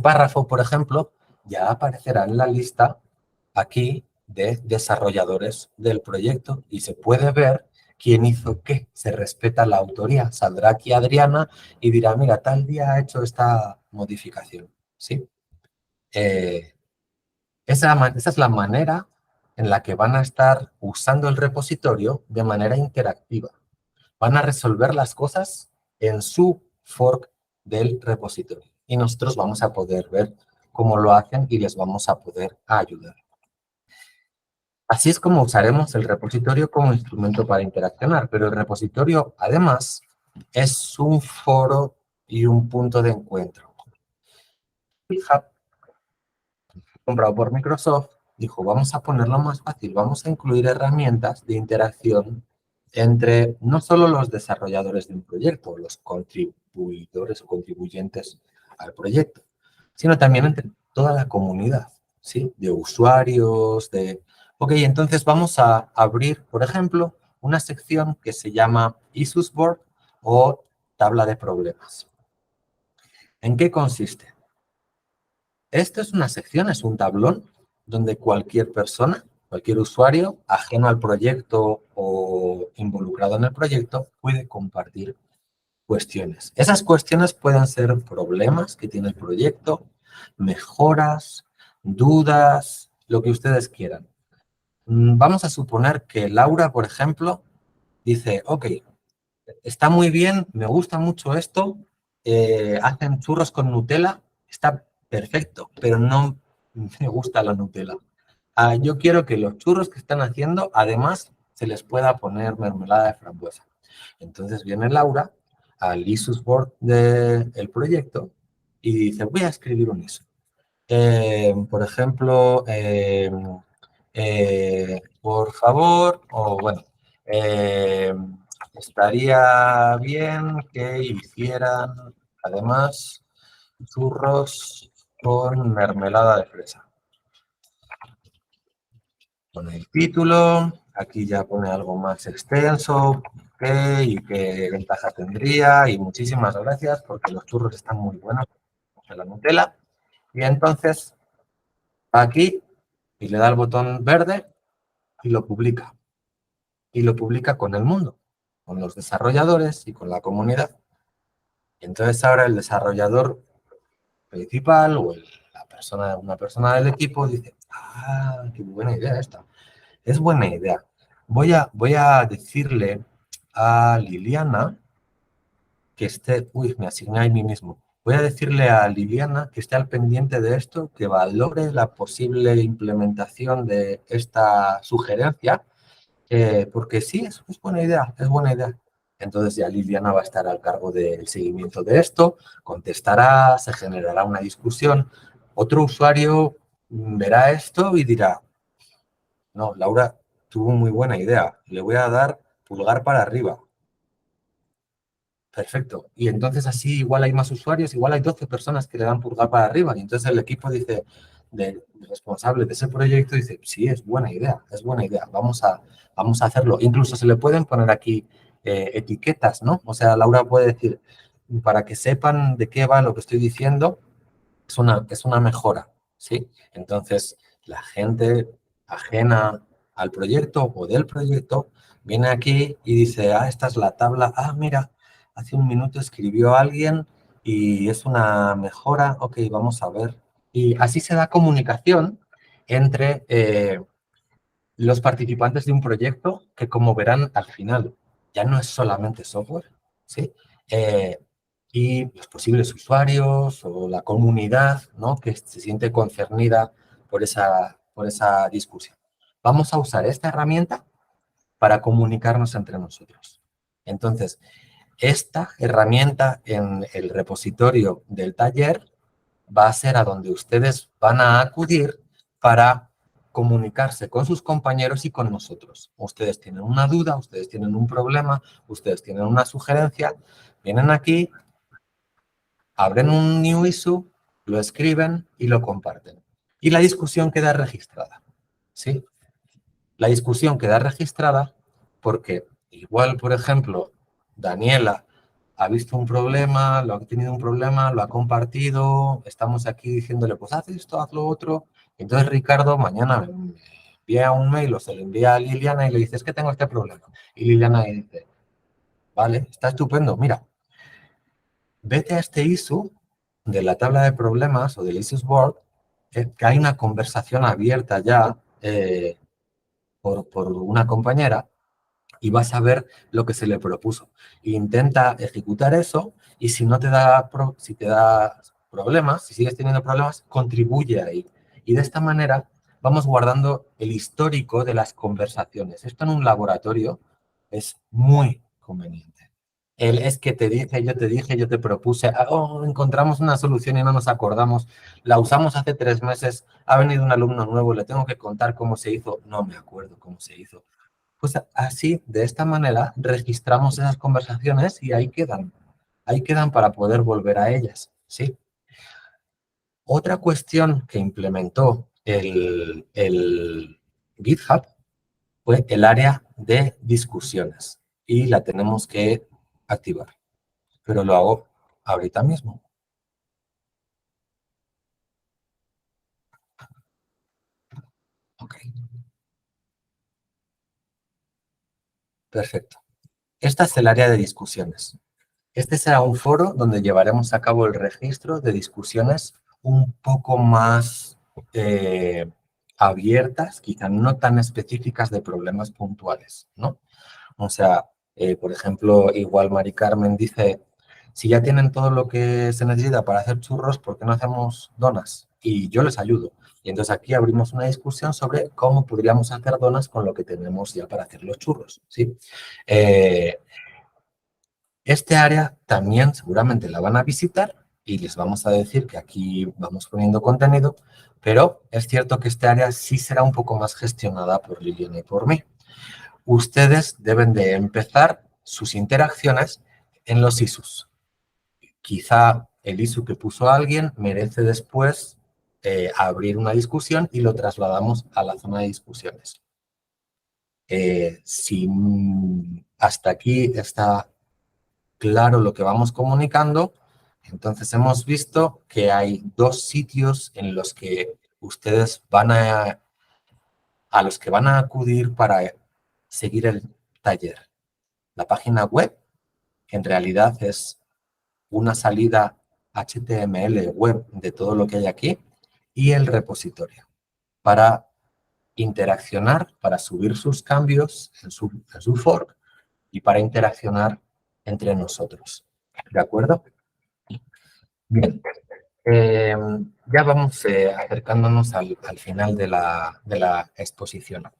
párrafo, por ejemplo, ya aparecerá en la lista aquí de desarrolladores del proyecto y se puede ver quién hizo qué. Se respeta la autoría. Saldrá aquí Adriana y dirá, mira, tal día ha hecho esta modificación. ¿Sí? Esa es la manera en la que van a estar usando el repositorio de manera interactiva. Van a resolver las cosas en su fork del repositorio. Y nosotros vamos a poder ver cómo lo hacen y les vamos a poder ayudar. Así es como usaremos el repositorio como instrumento para interaccionar, pero el repositorio, además, es un foro y un punto de encuentro. GitHub, comprado por Microsoft, dijo, vamos a ponerlo más fácil, vamos a incluir herramientas de interacción entre no solo los desarrolladores de un proyecto, los contribuidores o contribuyentes al proyecto, sino también entre toda la comunidad, ¿sí? De usuarios, Ok, entonces vamos a abrir, por ejemplo, una sección que se llama Issues Board o tabla de problemas. ¿En qué consiste? Esta es una sección, es un tablón donde cualquier persona, cualquier usuario ajeno al proyecto o involucrado en el proyecto puede compartir cuestiones. Esas cuestiones pueden ser problemas que tiene el proyecto, mejoras, dudas, lo que ustedes quieran. Vamos a suponer que Laura, por ejemplo, dice, ok, está muy bien, me gusta mucho esto, hacen churros con Nutella, está perfecto, pero no me gusta la Nutella. Yo quiero que los churros que están haciendo, además, se les pueda poner mermelada de frambuesa. Entonces viene Laura al issues board del proyecto y dice, voy a escribir un issue. Por ejemplo, por favor, o bueno, estaría bien que hicieran además churros con mermelada de fresa. Con el título, Aquí ya pone algo más extenso, qué y qué ventaja tendría, y muchísimas gracias porque los churros están muy buenos de la Nutella. Y entonces, aquí, y le da el botón verde y lo publica. Y lo publica con el mundo, con los desarrolladores y con la comunidad. Y entonces ahora el desarrollador principal o una persona del equipo dice, ah, qué buena idea esta. Es buena idea. Voy a decirle a Liliana que esté, uy, me asigné a mí mismo. Voy a decirle a Liliana que esté al pendiente de esto, que valore la posible implementación de esta sugerencia, porque sí, es buena idea, es buena idea. Entonces ya Liliana va a estar al cargo del seguimiento de esto, contestará, se generará una discusión. Otro usuario verá esto y dirá, no, Laura tuvo muy buena idea, le voy a dar pulgar para arriba. Perfecto. Y entonces así igual hay más usuarios, igual hay 12 personas que le dan pulgar para arriba. Y entonces el equipo dice, de responsable de ese proyecto dice, sí, es buena idea, vamos a hacerlo. Incluso se le pueden poner aquí etiquetas, ¿no? O sea, Laura puede decir, para que sepan de qué va lo que estoy diciendo, es una mejora, ¿sí? Entonces, la gente ajena al proyecto o del proyecto viene aquí y dice, ah, esta es la tabla, ah, mira, hace un minuto escribió alguien y es una mejora, ok, vamos a ver. Y así se da comunicación entre los participantes de un proyecto que, como verán al final, ya no es solamente software, ¿sí? Eh, y los posibles usuarios o la comunidad, ¿no? Que se siente concernida por esa discusión. Vamos a usar esta herramienta para comunicarnos entre nosotros. Entonces, esta herramienta en el repositorio del taller va a ser a donde ustedes van a acudir para comunicarse con sus compañeros y con nosotros. Ustedes tienen una duda, ustedes tienen un problema, ustedes tienen una sugerencia, vienen aquí, abren un new issue, lo escriben y lo comparten. Y la discusión queda registrada, ¿sí? La discusión queda registrada porque igual, por ejemplo, Daniela ha visto un problema, lo ha tenido un problema, lo ha compartido, estamos aquí diciéndole, pues haz esto, haz lo otro. Entonces Ricardo mañana me envía un mail o se lo envía a Liliana y le dice, es que tengo este problema. Y Liliana dice, vale, está estupendo, mira, vete a este issue de la tabla de problemas o del issues board, que hay una conversación abierta ya por una compañera y vas a ver lo que se le propuso. Intenta ejecutar eso y si no te da, si te da problemas, si sigues teniendo problemas, contribuye ahí. Y de esta manera vamos guardando el histórico de las conversaciones. Esto en un laboratorio es muy conveniente. El es que te dije, yo te propuse, oh, encontramos una solución y no nos acordamos, la usamos hace 3 meses, ha venido un alumno nuevo, le tengo que contar cómo se hizo, no me acuerdo cómo se hizo. Pues así, de esta manera, registramos esas conversaciones y ahí quedan para poder volver a ellas, ¿sí? Otra cuestión que implementó el GitHub fue el área de discusiones y la tenemos que activar, pero lo hago ahorita mismo. Ok, perfecto. Esta es el área de discusiones. Este será un foro donde llevaremos a cabo el registro de discusiones un poco más abiertas, quizá no tan específicas de problemas puntuales, ¿no? O sea, por ejemplo, igual Mari Carmen dice, si ya tienen todo lo que se necesita para hacer churros, ¿por qué no hacemos donas? Y yo les ayudo. Y entonces aquí abrimos una discusión sobre cómo podríamos hacer donas con lo que tenemos ya para hacer los churros, ¿sí? Este área también seguramente la van a visitar y les vamos a decir que aquí vamos poniendo contenido, pero es cierto que este área sí será un poco más gestionada por Liliana y por mí. Ustedes deben de empezar sus interacciones en los issues. Quizá el issue que puso alguien merece después abrir una discusión y lo trasladamos a la zona de discusiones. Si hasta aquí está claro lo que vamos comunicando, entonces hemos visto que hay dos sitios en los que ustedes a los que van a acudir para seguir el taller. La página web, que en realidad es una salida HTML web de todo lo que hay aquí, y el repositorio para interaccionar, para subir sus cambios en su fork y para interaccionar entre nosotros. ¿De acuerdo? Bien. Ya vamos acercándonos al final de la exposición.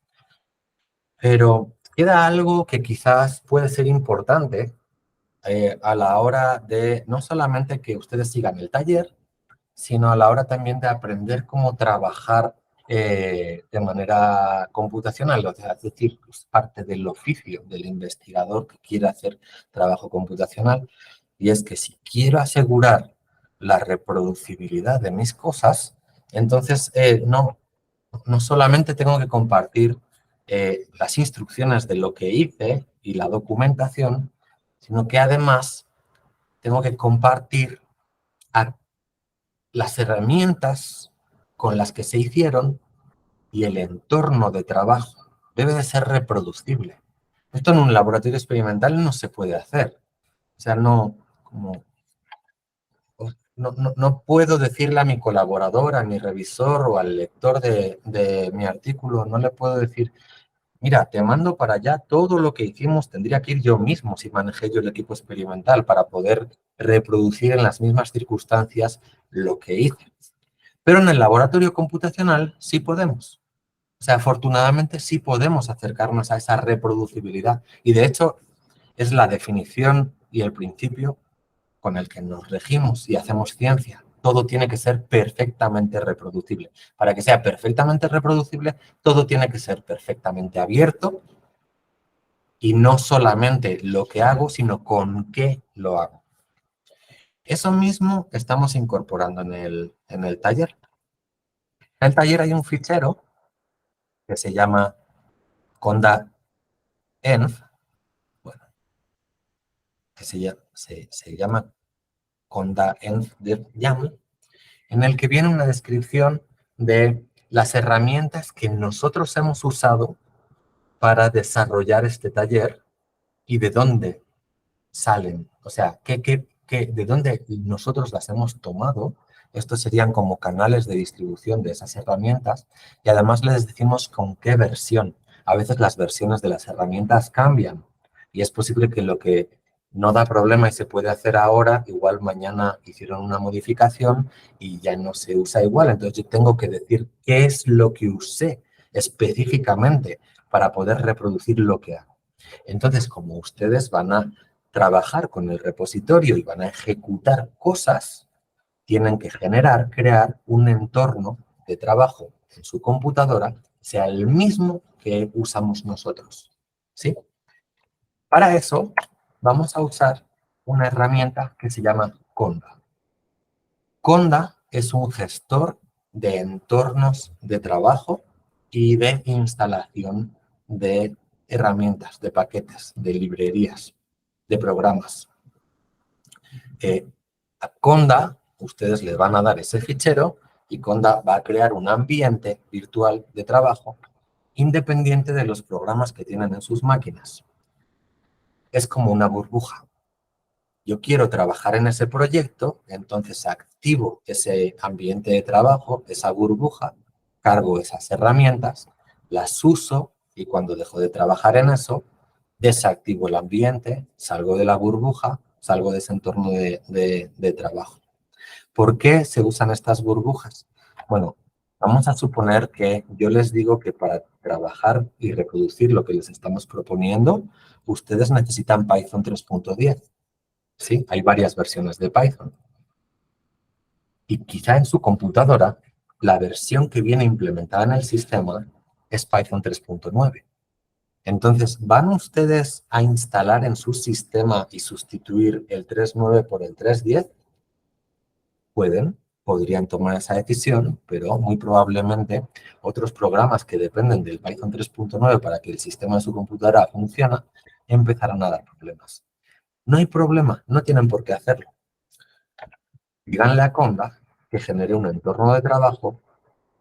Pero queda algo que quizás puede ser importante a la hora de no solamente que ustedes sigan el taller, sino a la hora también de aprender cómo trabajar de manera computacional, o sea, es decir, es parte del oficio del investigador que quiere hacer trabajo computacional, y es que si quiero asegurar la reproducibilidad de mis cosas, entonces no solamente tengo que compartir las instrucciones de lo que hice y la documentación, sino que además tengo que compartir las herramientas con las que se hicieron y el entorno de trabajo. Debe de ser reproducible. Esto en un laboratorio experimental no se puede hacer. O sea, no puedo decirle a mi colaborador, a mi revisor o al lector de mi artículo, no le puedo decir, mira, te mando para allá todo lo que hicimos, tendría que ir yo mismo si manejé yo el equipo experimental para poder reproducir en las mismas circunstancias lo que hice. Pero en el laboratorio computacional sí podemos. O sea, afortunadamente sí podemos acercarnos a esa reproducibilidad. Y de hecho es la definición y el principio con el que nos regimos y hacemos ciencia. Todo tiene que ser perfectamente reproducible. Para que sea perfectamente reproducible, todo tiene que ser perfectamente abierto y no solamente lo que hago, sino con qué lo hago. Eso mismo estamos incorporando en el taller. En el taller hay un fichero que se llama conda.env, bueno, que se llama conda.env en el que viene una descripción de las herramientas que nosotros hemos usado para desarrollar este taller y de dónde salen, o sea, de dónde nosotros las hemos tomado. Estos serían como canales de distribución de esas herramientas y además les decimos con qué versión. A veces las versiones de las herramientas cambian y es posible que lo que no da problema y se puede hacer ahora, igual mañana hicieron una modificación y ya no se usa igual. Entonces yo tengo que decir qué es lo que usé específicamente para poder reproducir lo que hago. Entonces, como ustedes van a trabajar con el repositorio y van a ejecutar cosas, tienen que crear un entorno de trabajo en su computadora, sea el mismo que usamos nosotros. ¿Sí? Para eso, vamos a usar una herramienta que se llama Conda. Conda es un gestor de entornos de trabajo y de instalación de herramientas, de paquetes, de librerías, de programas. A Conda, ustedes les van a dar ese fichero y Conda va a crear un ambiente virtual de trabajo independiente de los programas que tienen en sus máquinas. Es como una burbuja. Yo quiero trabajar en ese proyecto, entonces activo ese ambiente de trabajo, esa burbuja, cargo esas herramientas, las uso y cuando dejo de trabajar en eso, desactivo el ambiente, salgo de la burbuja, salgo de ese entorno de trabajo. ¿Por qué se usan estas burbujas? Bueno, vamos a suponer que yo les digo que para trabajar y reproducir lo que les estamos proponiendo, ustedes necesitan Python 3.10. Sí, hay varias versiones de Python. Y quizá en su computadora, la versión que viene implementada en el sistema es Python 3.9. Entonces, ¿van ustedes a instalar en su sistema y sustituir el 3.9 por el 3.10? Pueden. podrían tomar esa decisión, pero muy probablemente otros programas que dependen del Python 3.9 para que el sistema de su computadora funcione, empezarán a dar problemas. No hay problema, no tienen por qué hacerlo. Díganle a Conda que genere un entorno de trabajo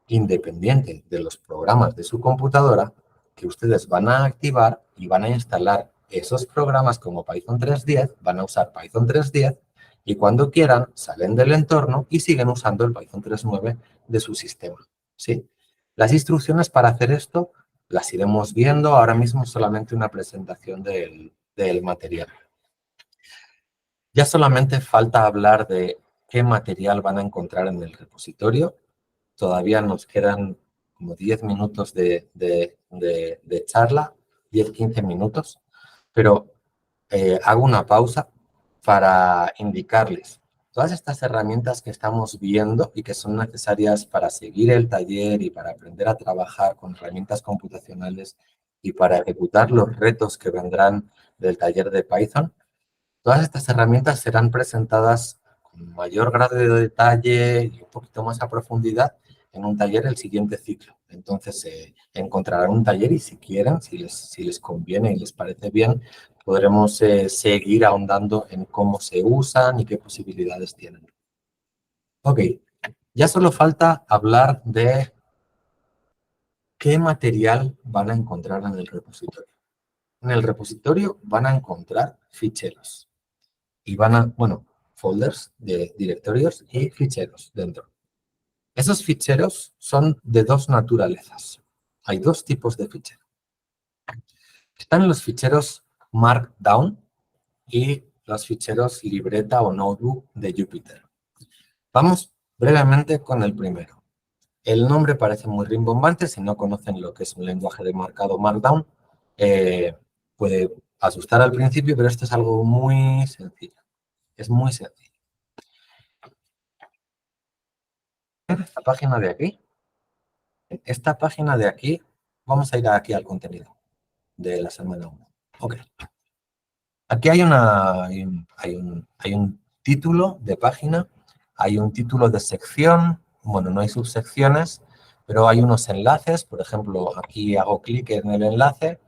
independiente de los programas de su computadora que ustedes van a activar y van a instalar esos programas como Python 3.10, van a usar Python 3.10 y cuando quieran salen del entorno y siguen usando el Python 3.9 de su sistema, ¿sí? Las instrucciones para hacer esto las iremos viendo, ahora mismo solamente una presentación del material. Ya solamente falta hablar de qué material van a encontrar en el repositorio. Todavía nos quedan como 10 minutos de charla, 10-15 minutos, pero hago una pausa para indicarles todas estas herramientas que estamos viendo y que son necesarias para seguir el taller y para aprender a trabajar con herramientas computacionales y para ejecutar los retos que vendrán del taller de Python. Todas estas herramientas serán presentadas con mayor grado de detalle y un poquito más a profundidad en un taller el siguiente ciclo. Entonces, encontrarán un taller y si quieren, si les conviene y les parece bien, podremos seguir ahondando en cómo se usan y qué posibilidades tienen. Ok, ya solo falta hablar de qué material van a encontrar en el repositorio. En el repositorio van a encontrar ficheros. Y van a, bueno, folders de directorios y ficheros dentro. Esos ficheros son de dos naturalezas. Hay dos tipos de ficheros. Están los ficheros Markdown y los ficheros libreta o notebook de Jupyter. Vamos brevemente con el primero. El nombre parece muy rimbombante. Si no conocen lo que es un lenguaje de marcado Markdown, puede asustar al principio, pero esto es algo muy sencillo. Es muy sencillo. Esta página de aquí, esta página de aquí, vamos a ir aquí al contenido de la semana 1. Ok. Aquí hay un título de página, hay un título de sección, bueno, no hay subsecciones, pero hay unos enlaces, por ejemplo, aquí hago clic en el enlace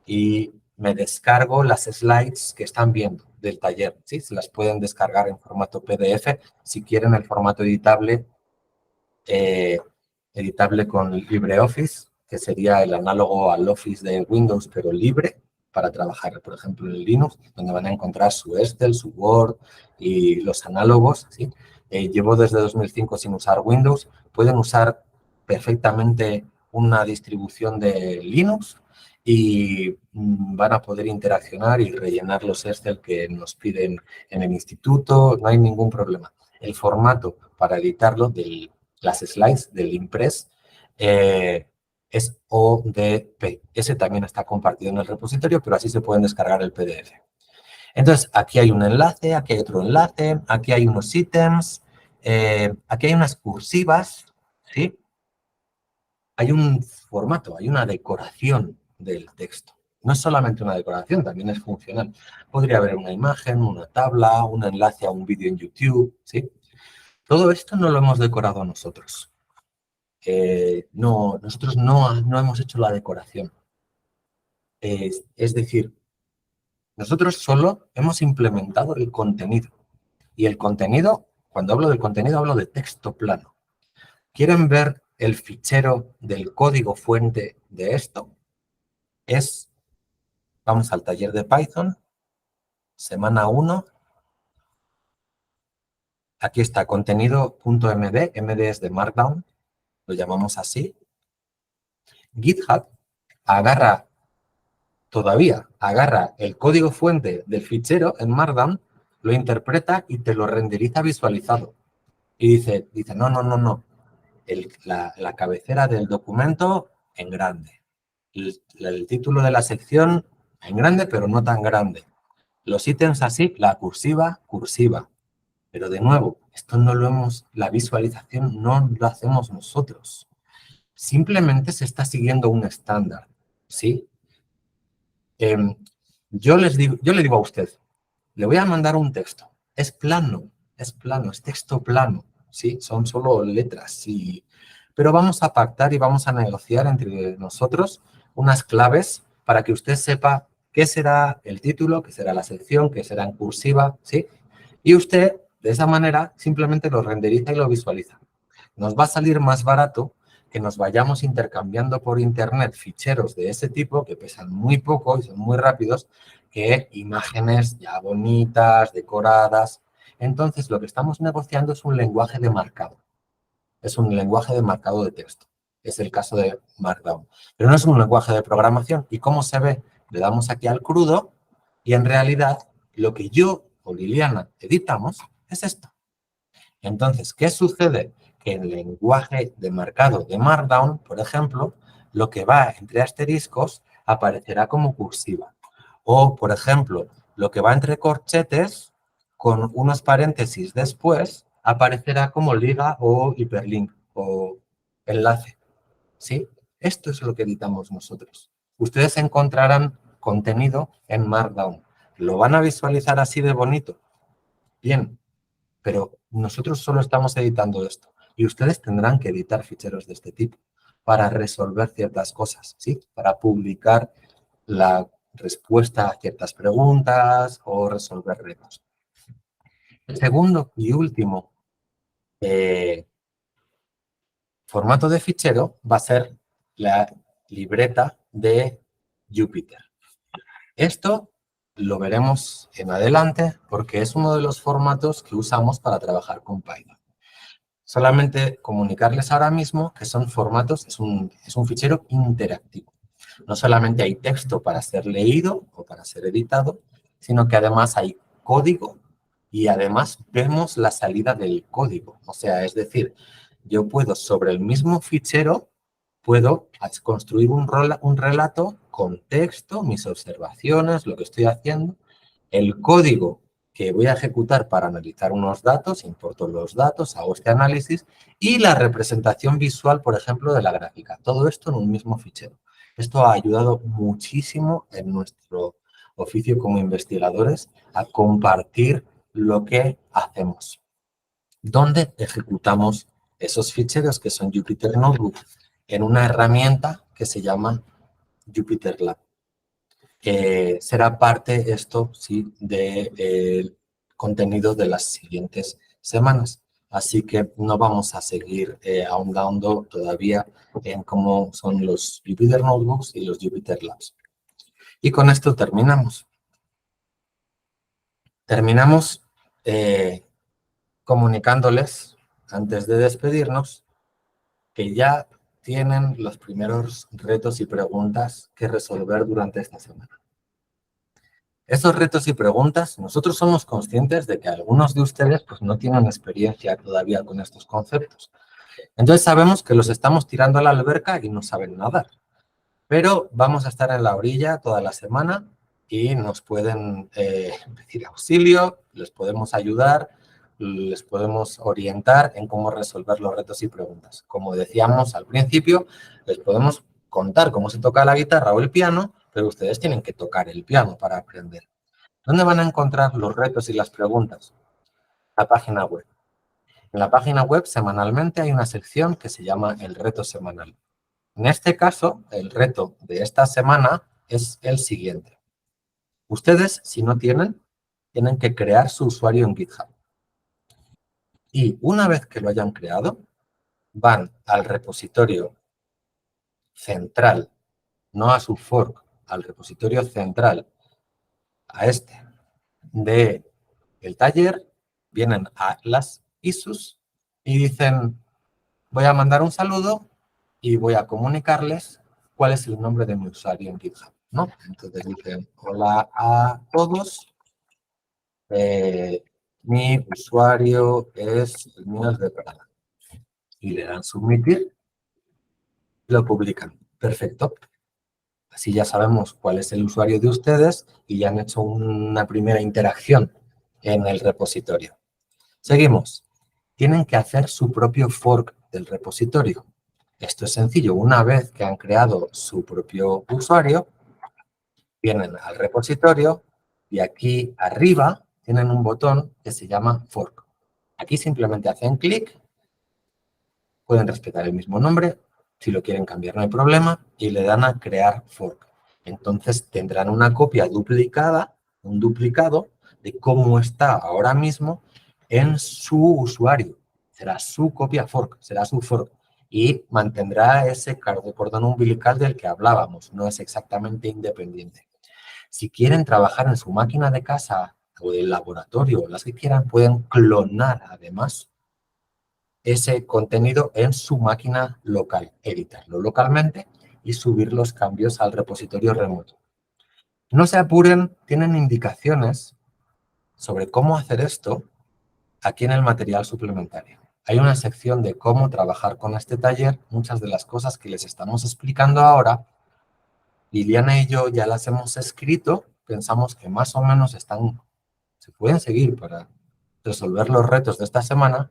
y me descargo las slides que están viendo del taller, ¿sí? Se las pueden descargar en formato PDF, si quieren el formato editable con LibreOffice, que sería el análogo al Office de Windows, pero libre, para trabajar, por ejemplo, en Linux, donde van a encontrar su Excel, su Word y los análogos, ¿sí? Llevo desde 2005 sin usar Windows. Pueden usar perfectamente una distribución de Linux y van a poder interaccionar y rellenar los Excel que nos piden en el instituto. No hay ningún problema. El formato para editarlo las slides del Impress es ODP. Ese también está compartido en el repositorio, pero así se pueden descargar el PDF. Entonces, aquí hay un enlace, aquí hay otro enlace, aquí hay unos ítems, aquí hay unas cursivas, ¿sí? Hay un formato, hay una decoración del texto. No es solamente una decoración, también es funcional. Podría haber una imagen, una tabla, un enlace a un vídeo en YouTube, ¿sí? Todo esto no lo hemos decorado nosotros. Nosotros no hemos hecho la decoración. Es decir, nosotros solo hemos implementado el contenido. Y el contenido, cuando hablo del contenido, hablo de texto plano. ¿Quieren ver el fichero del código fuente de esto? Vamos al taller de Python, semana 1. Aquí está contenido.md, md es de Markdown, lo llamamos así. GitHub agarra el código fuente del fichero en Markdown, lo interpreta y te lo renderiza visualizado. Y dice no. La cabecera del documento en grande. El título de la sección en grande, pero no tan grande. Los ítems así, la cursiva. Pero de nuevo, la visualización no lo hacemos nosotros. Simplemente se está siguiendo un estándar, ¿sí? Yo le digo a usted, le voy a mandar un texto. Es plano, es texto plano. ¿sí? Son solo letras, sí. Pero vamos a pactar y vamos a negociar entre nosotros unas claves para que usted sepa qué será el título, qué será la sección, qué será en cursiva, ¿sí? Y usted, de esa manera, simplemente lo renderiza y lo visualiza. Nos va a salir más barato que nos vayamos intercambiando por internet ficheros de ese tipo que pesan muy poco y son muy rápidos que imágenes ya bonitas, decoradas. Entonces, lo que estamos negociando es un lenguaje de marcado. Es un lenguaje de marcado de texto. Es el caso de Markdown. Pero no es un lenguaje de programación. ¿Y cómo se ve? Le damos aquí al crudo y en realidad lo que yo o Liliana editamos es esto. Entonces, ¿qué sucede? Que en el lenguaje de marcado de Markdown, por ejemplo, lo que va entre asteriscos aparecerá como cursiva. O, por ejemplo, lo que va entre corchetes con unos paréntesis después aparecerá como liga o hiperlink o enlace. ¿Sí? Esto es lo que editamos nosotros. Ustedes encontrarán contenido en Markdown. ¿Lo van a visualizar así de bonito? Bien, pero nosotros solo estamos editando esto y ustedes tendrán que editar ficheros de este tipo para resolver ciertas cosas, ¿sí? Para publicar la respuesta a ciertas preguntas o resolver retos. El segundo y último formato de fichero va a ser la libreta de Jupyter. Esto lo veremos en adelante porque es uno de los formatos que usamos para trabajar con Python. Solamente comunicarles ahora mismo que son formatos, es un fichero interactivo. No solamente hay texto para ser leído o para ser editado, sino que además hay código y además vemos la salida del código. O sea, es decir, yo puedo sobre el mismo fichero, puedo construir un relato con texto, mis observaciones, lo que estoy haciendo, el código que voy a ejecutar para analizar unos datos, importo los datos, hago este análisis y la representación visual, por ejemplo, de la gráfica. Todo esto en un mismo fichero. Esto ha ayudado muchísimo en nuestro oficio como investigadores a compartir lo que hacemos. ¿Dónde ejecutamos esos ficheros que son Jupyter Notebook? En una herramienta que se llama Jupyter Lab. Será parte esto, sí, del contenido de las siguientes semanas. Así que no vamos a seguir ahondando todavía en cómo son los Jupyter Notebooks y los Jupyter Labs. Y con esto terminamos. Terminamos comunicándoles, antes de despedirnos, que ya tienen los primeros retos y preguntas que resolver durante esta semana. Esos retos y preguntas, nosotros somos conscientes de que algunos de ustedes pues, no tienen experiencia todavía con estos conceptos. Entonces sabemos que los estamos tirando a la alberca y no saben nadar. Pero vamos a estar en la orilla toda la semana y nos pueden pedir auxilio, les podemos ayudar, les podemos orientar en cómo resolver los retos y preguntas. Como decíamos al principio, les podemos contar cómo se toca la guitarra o el piano, pero ustedes tienen que tocar el piano para aprender. ¿Dónde van a encontrar los retos y las preguntas? La página web. En la página web semanalmente hay una sección que se llama el reto semanal. En este caso, el reto de esta semana es el siguiente. Ustedes, si no tienen que crear su usuario en GitHub. Y una vez que lo hayan creado, van al repositorio central, no a su fork, al repositorio central, a este, de el taller, vienen a las issues y dicen, voy a mandar un saludo y voy a comunicarles cuál es el nombre de mi usuario en GitHub, ¿no? Entonces dicen, hola a todos, mi usuario es el mío es de Prada. Y le dan submitir y lo publican. Perfecto. Así ya sabemos cuál es el usuario de ustedes y ya han hecho una primera interacción en el repositorio. Seguimos. Tienen que hacer su propio fork del repositorio. Esto es sencillo. Una vez que han creado su propio usuario, vienen al repositorio y aquí arriba tienen un botón que se llama fork. Aquí simplemente hacen clic, pueden respetar el mismo nombre, si lo quieren cambiar no hay problema, y le dan a crear fork. Entonces tendrán una copia duplicada, un duplicado de cómo está ahora mismo en su usuario. Será su copia fork, será su fork. Y mantendrá ese cordón umbilical del que hablábamos, no es exactamente independiente. Si quieren trabajar en su máquina de casa o del laboratorio, las que quieran, pueden clonar además ese contenido en su máquina local, editarlo localmente y subir los cambios al repositorio remoto. No se apuren, tienen indicaciones sobre cómo hacer esto aquí en el material suplementario. Hay una sección de cómo trabajar con este taller. Muchas de las cosas que les estamos explicando ahora, Liliana y yo ya las hemos escrito, pensamos que más o menos se pueden seguir para resolver los retos de esta semana,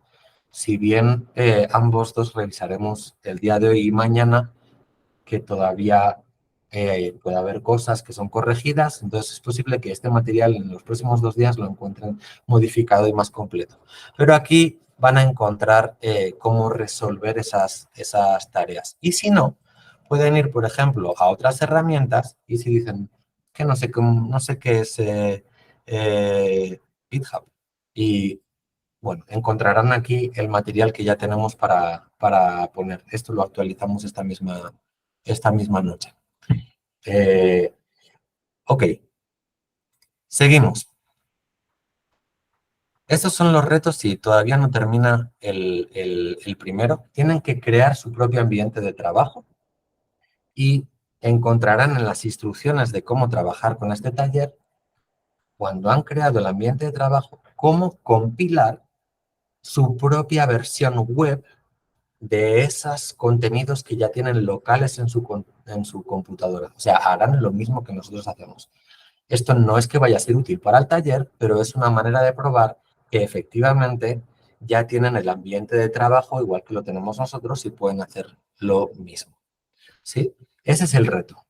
si bien ambos dos revisaremos el día de hoy y mañana, que todavía puede haber cosas que son corregidas, entonces es posible que este material en los próximos 2 días lo encuentren modificado y más completo. Pero aquí van a encontrar cómo resolver esas tareas. Y si no, pueden ir, por ejemplo, a otras herramientas y si dicen que no sé qué es GitHub. Y bueno, encontrarán aquí el material que ya tenemos para poner. Esto lo actualizamos esta misma noche. Ok, seguimos. Estos son los retos si todavía no termina el primero. Tienen que crear su propio ambiente de trabajo y encontrarán en las instrucciones de cómo trabajar con este taller, cuando han creado el ambiente de trabajo, cómo compilar su propia versión web de esos contenidos que ya tienen locales en su computadora. O sea, harán lo mismo que nosotros hacemos. Esto no es que vaya a ser útil para el taller, pero es una manera de probar que efectivamente ya tienen el ambiente de trabajo igual que lo tenemos nosotros y pueden hacer lo mismo. ¿Sí? Ese es el reto.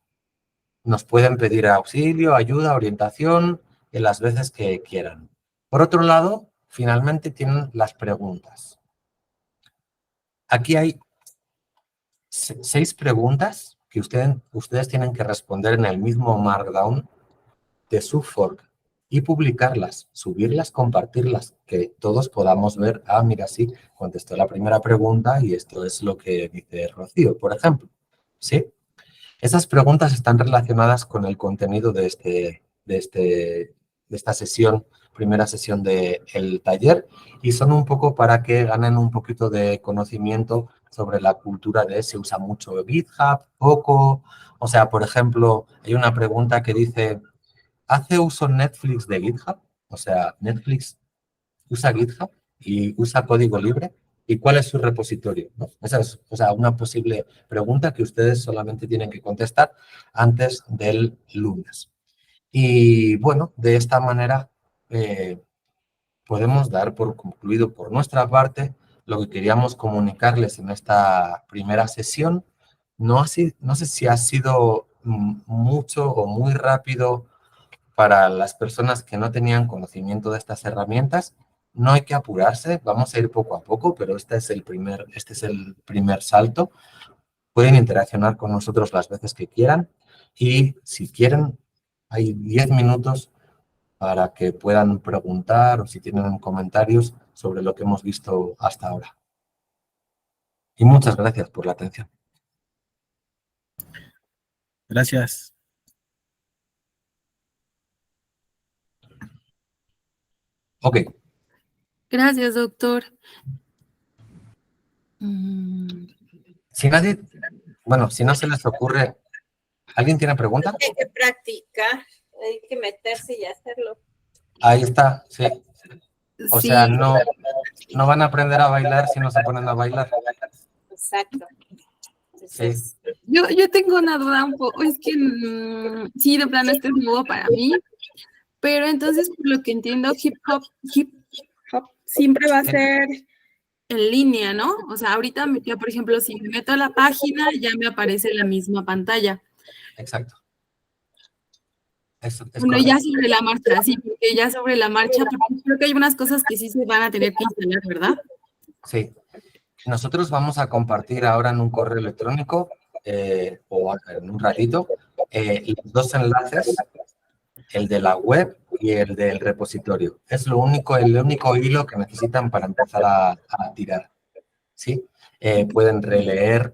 Nos pueden pedir auxilio, ayuda, orientación en las veces que quieran. Por otro lado, finalmente tienen las preguntas. Aquí hay 6 preguntas que ustedes tienen que responder en el mismo Markdown de su fork y publicarlas, subirlas, compartirlas, que todos podamos ver, mira, sí, contestó la primera pregunta y esto es lo que dice Rocío, por ejemplo. ¿Sí? Esas preguntas están relacionadas con el contenido de esta sesión, primera sesión del taller, y son un poco para que ganen un poquito de conocimiento sobre la cultura de se usa mucho GitHub, poco. O sea, por ejemplo, hay una pregunta que dice, ¿hace uso Netflix de GitHub? O sea, Netflix usa GitHub y usa código libre. ¿Y cuál es su repositorio? ¿No? Esa es, una posible pregunta que ustedes solamente tienen que contestar antes del lunes. Y bueno, de esta manera podemos dar por concluido por nuestra parte lo que queríamos comunicarles en esta primera sesión. No sé si ha sido mucho o muy rápido para las personas que no tenían conocimiento de estas herramientas. No hay que apurarse, vamos a ir poco a poco, pero este es el primer salto. Pueden interaccionar con nosotros las veces que quieran y si quieren, hay 10 minutos para que puedan preguntar o si tienen comentarios sobre lo que hemos visto hasta ahora. Y muchas gracias por la atención. Gracias. Ok. Gracias, doctor. Si no se les ocurre, ¿alguien tiene pregunta? Hay que practicar, hay que meterse y hacerlo. Ahí está, sí. O Sí, sea, no van a aprender a bailar si no se ponen a bailar. Exacto. Entonces, sí. Yo tengo una duda un poco, es que sí, de plano este es nuevo para mí, pero entonces por lo que entiendo, hip hop siempre va a ser en línea, ¿no? O sea, ahorita, ya, por ejemplo, si me meto a la página, ya me aparece la misma pantalla. Exacto. Es Bueno, ya correcto. sobre la marcha, sí, porque ya sobre la marcha, porque creo que hay unas cosas que sí se van a tener que instalar, ¿verdad? Sí. Nosotros vamos a compartir ahora en un correo electrónico o en un ratito los dos enlaces, el de la web y el del repositorio. Es el único hilo que necesitan para empezar a tirar. ¿Sí? Pueden releer,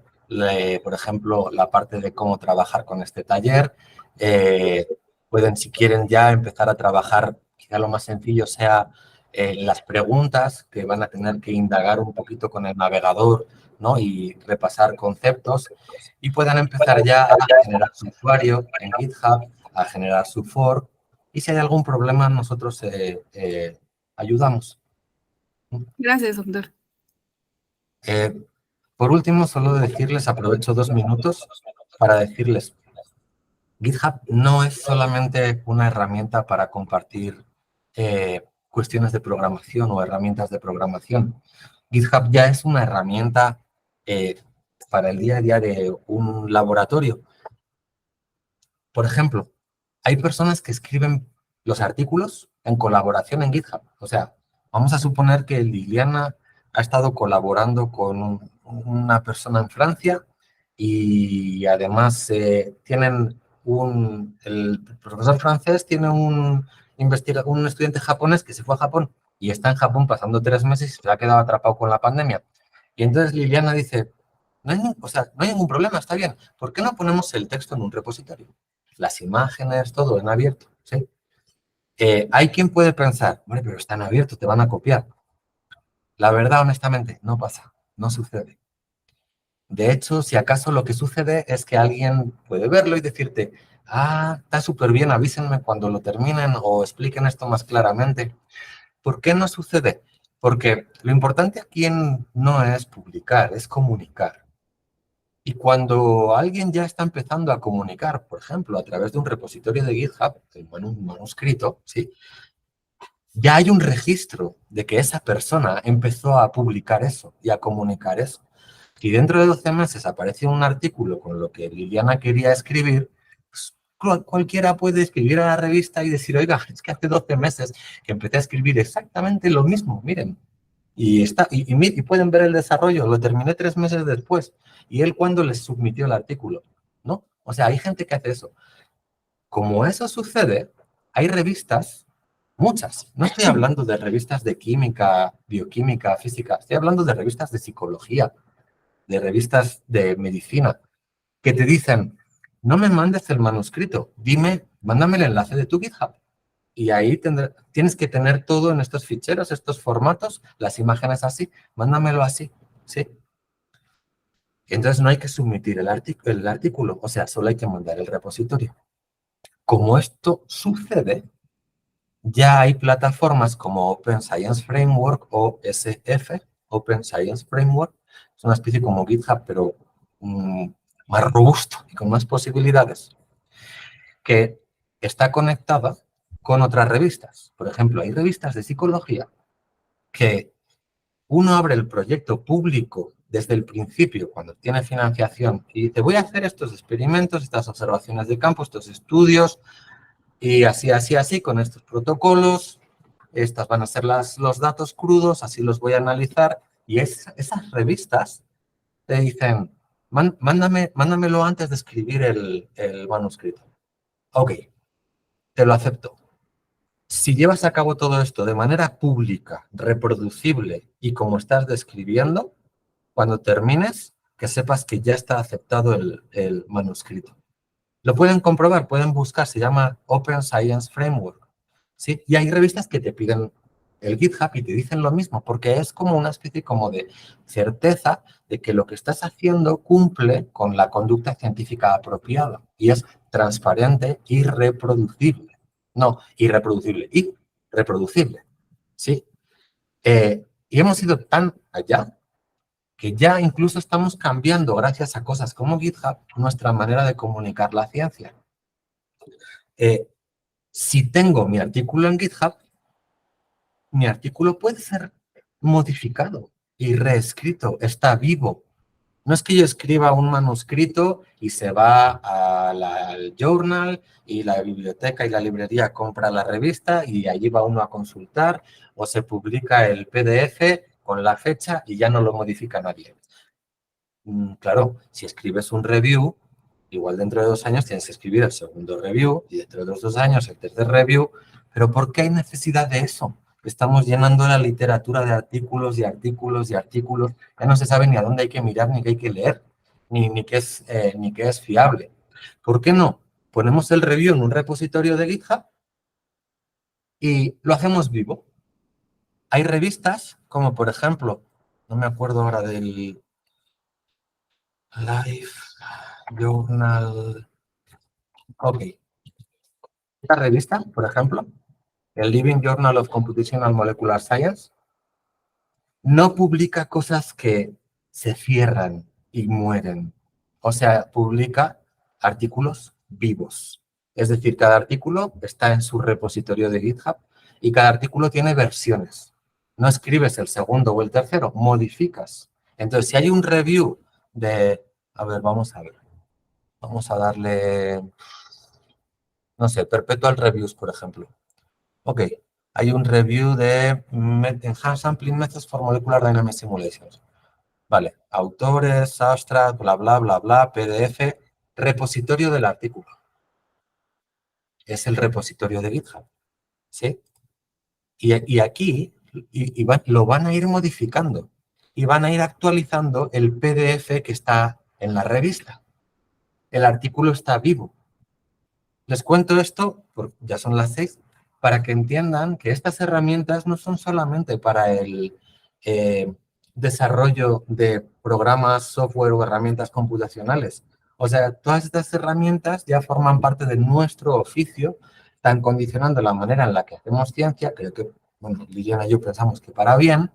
por ejemplo, la parte de cómo trabajar con este taller. Pueden, si quieren ya empezar a trabajar, quizá lo más sencillo sea las preguntas que van a tener que indagar un poquito con el navegador, ¿no? Y repasar conceptos. Y puedan empezar ya a generar su usuario en GitHub, a generar su fork. Y si hay algún problema, nosotros ayudamos. Gracias, doctor. Eh, Por último, solo decirles, aprovecho 2 minutos para decirles, GitHub no es solamente una herramienta para compartir cuestiones de programación o herramientas de programación. GitHub ya es una herramienta para el día a día de un laboratorio. Por ejemplo, hay personas que escriben los artículos en colaboración en GitHub. O sea, vamos a suponer que Liliana ha estado colaborando con una persona en Francia y además el profesor francés tiene un estudiante japonés que se fue a Japón y está en Japón pasando 3 meses y se ha quedado atrapado con la pandemia. Y entonces Liliana dice, o sea, no hay ningún problema, está bien. ¿Por qué no ponemos el texto en un repositorio? Las imágenes, todo en abierto, ¿sí? Hay quien puede pensar, bueno, pero está en abierto, te van a copiar. La verdad, honestamente, no pasa, no sucede. De hecho, si acaso lo que sucede es que alguien puede verlo y decirte, está súper bien, avísenme cuando lo terminen o expliquen esto más claramente. ¿Por qué no sucede? Porque lo importante aquí no es publicar, es comunicar. Y cuando alguien ya está empezando a comunicar, por ejemplo, a través de un repositorio de GitHub, un manuscrito, ¿sí? Ya hay un registro de que esa persona empezó a publicar eso y a comunicar eso. Y dentro de 12 meses aparece un artículo con lo que Liliana quería escribir, pues cualquiera puede escribir a la revista y decir, oiga, es que hace 12 meses que empecé a escribir exactamente lo mismo, miren. Y pueden ver el desarrollo, lo terminé 3 meses después. ¿Y él cuándo les submitió el artículo? ¿No? O sea, hay gente que hace eso. Como eso sucede, hay revistas, muchas. No estoy hablando de revistas de química, bioquímica, física. Estoy hablando de revistas de psicología, de revistas de medicina, que te dicen, no me mandes el manuscrito, mándame el enlace de tu GitHub. Y ahí tienes que tener todo en estos ficheros, estos formatos, las imágenes así, mándamelo así, ¿sí? Entonces no hay que submitir el artículo, o sea, solo hay que mandar el repositorio. Como esto sucede, ya hay plataformas como Open Science Framework o SF, Open Science Framework, es una especie como GitHub, pero más robusto y con más posibilidades, que está conectada con otras revistas. Por ejemplo, hay revistas de psicología que uno abre el proyecto público desde el principio, cuando tiene financiación, y dice, voy a hacer estos experimentos, estas observaciones de campo, estos estudios, y así, así, así, con estos protocolos, estas van a ser los datos crudos, así los voy a analizar, y esas revistas te dicen, mándamelo antes de escribir el manuscrito. Ok, te lo acepto. Si llevas a cabo todo esto de manera pública, reproducible y como estás describiendo, cuando termines, que sepas que ya está aceptado el manuscrito. Lo pueden comprobar, pueden buscar, se llama Open Science Framework, ¿sí? Y hay revistas que te piden el GitHub y te dicen lo mismo, porque es como una especie como de certeza de que lo que estás haciendo cumple con la conducta científica apropiada y es transparente y reproducible. No, irreproducible, y reproducible, ¿sí? Y hemos ido tan allá que ya incluso estamos cambiando, gracias a cosas como GitHub, nuestra manera de comunicar la ciencia. Si tengo mi artículo en GitHub, mi artículo puede ser modificado y reescrito, está vivo. No es que yo escriba un manuscrito y se va al journal y la biblioteca y la librería compra la revista y allí va uno a consultar, o se publica el PDF con la fecha y ya no lo modifica nadie. Claro, si escribes un review, igual dentro de 2 años tienes que escribir el segundo review y dentro de los 2 años el tercer review. ¿Pero por qué hay necesidad de eso? Estamos llenando la literatura de artículos y artículos y artículos. Ya no se sabe ni a dónde hay que mirar, ni qué hay que leer, ni qué es fiable. ¿Por qué no? Ponemos el review en un repositorio de GitHub y lo hacemos vivo. Hay revistas como, por ejemplo, no me acuerdo ahora del Life Journal. Ok. Esta revista, por ejemplo, el Living Journal of Computational Molecular Science, no publica cosas que se cierran y mueren. O sea, publica artículos vivos. Es decir, cada artículo está en su repositorio de GitHub y cada artículo tiene versiones. No escribes el segundo o el tercero, modificas. Entonces, si hay un review de... A ver, vamos a ver. Vamos a darle... No sé, Perpetual Reviews, por ejemplo. Ok, hay un review de Enhanced Sampling Methods for Molecular Dynamic Simulations. Vale, autores, abstract, bla, bla, bla, bla, PDF, repositorio del artículo. Es el repositorio de GitHub, ¿sí? Y aquí lo van a ir modificando y van a ir actualizando el PDF que está en la revista. El artículo está vivo. Les cuento esto, porque ya son las 6, para que entiendan que estas herramientas no son solamente para el desarrollo de programas, software o herramientas computacionales. O sea, todas estas herramientas ya forman parte de nuestro oficio, están condicionando la manera en la que hacemos ciencia, creo que, bueno, Liliana y yo pensamos que para bien,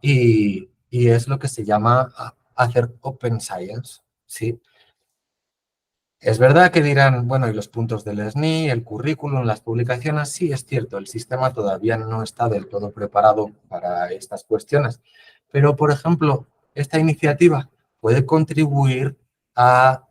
y es lo que se llama hacer open science, ¿sí? Es verdad que dirán, bueno, y los puntos del SNI, el currículum, las publicaciones, sí, es cierto, el sistema todavía no está del todo preparado para estas cuestiones. Pero, por ejemplo, esta iniciativa puede contribuir a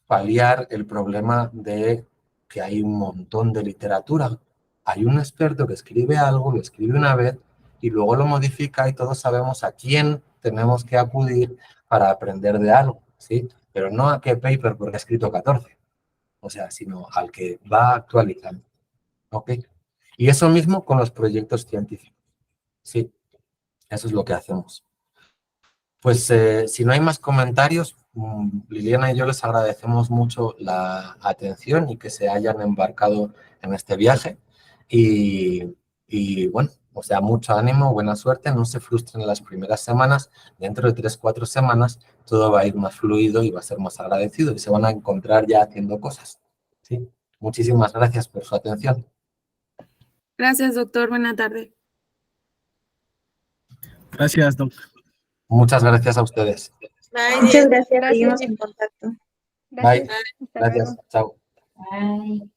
paliar el problema de que hay un montón de literatura. Hay un experto que escribe algo, lo escribe una vez y luego lo modifica y todos sabemos a quién tenemos que acudir para aprender de algo, ¿sí? Pero no a qué paper porque ha escrito 14, o sea, sino al que va actualizando, ¿ok? Y eso mismo con los proyectos científicos, ¿sí? Eso es lo que hacemos. Pues si no hay más comentarios, Liliana y yo les agradecemos mucho la atención y que se hayan embarcado en este viaje. Y bueno, o sea, mucho ánimo, buena suerte, no se frustren en las primeras semanas. Dentro de 3-4 semanas todo va a ir más fluido y va a ser más agradecido y se van a encontrar ya haciendo cosas. ¿Sí? Muchísimas gracias por su atención. Gracias, doctor. Buena tarde. Gracias, doctor. Muchas gracias a ustedes. Bye, Muchas Diego. gracias, seguimos en contacto. Bye. Hasta Gracias. luego. Chao. Bye.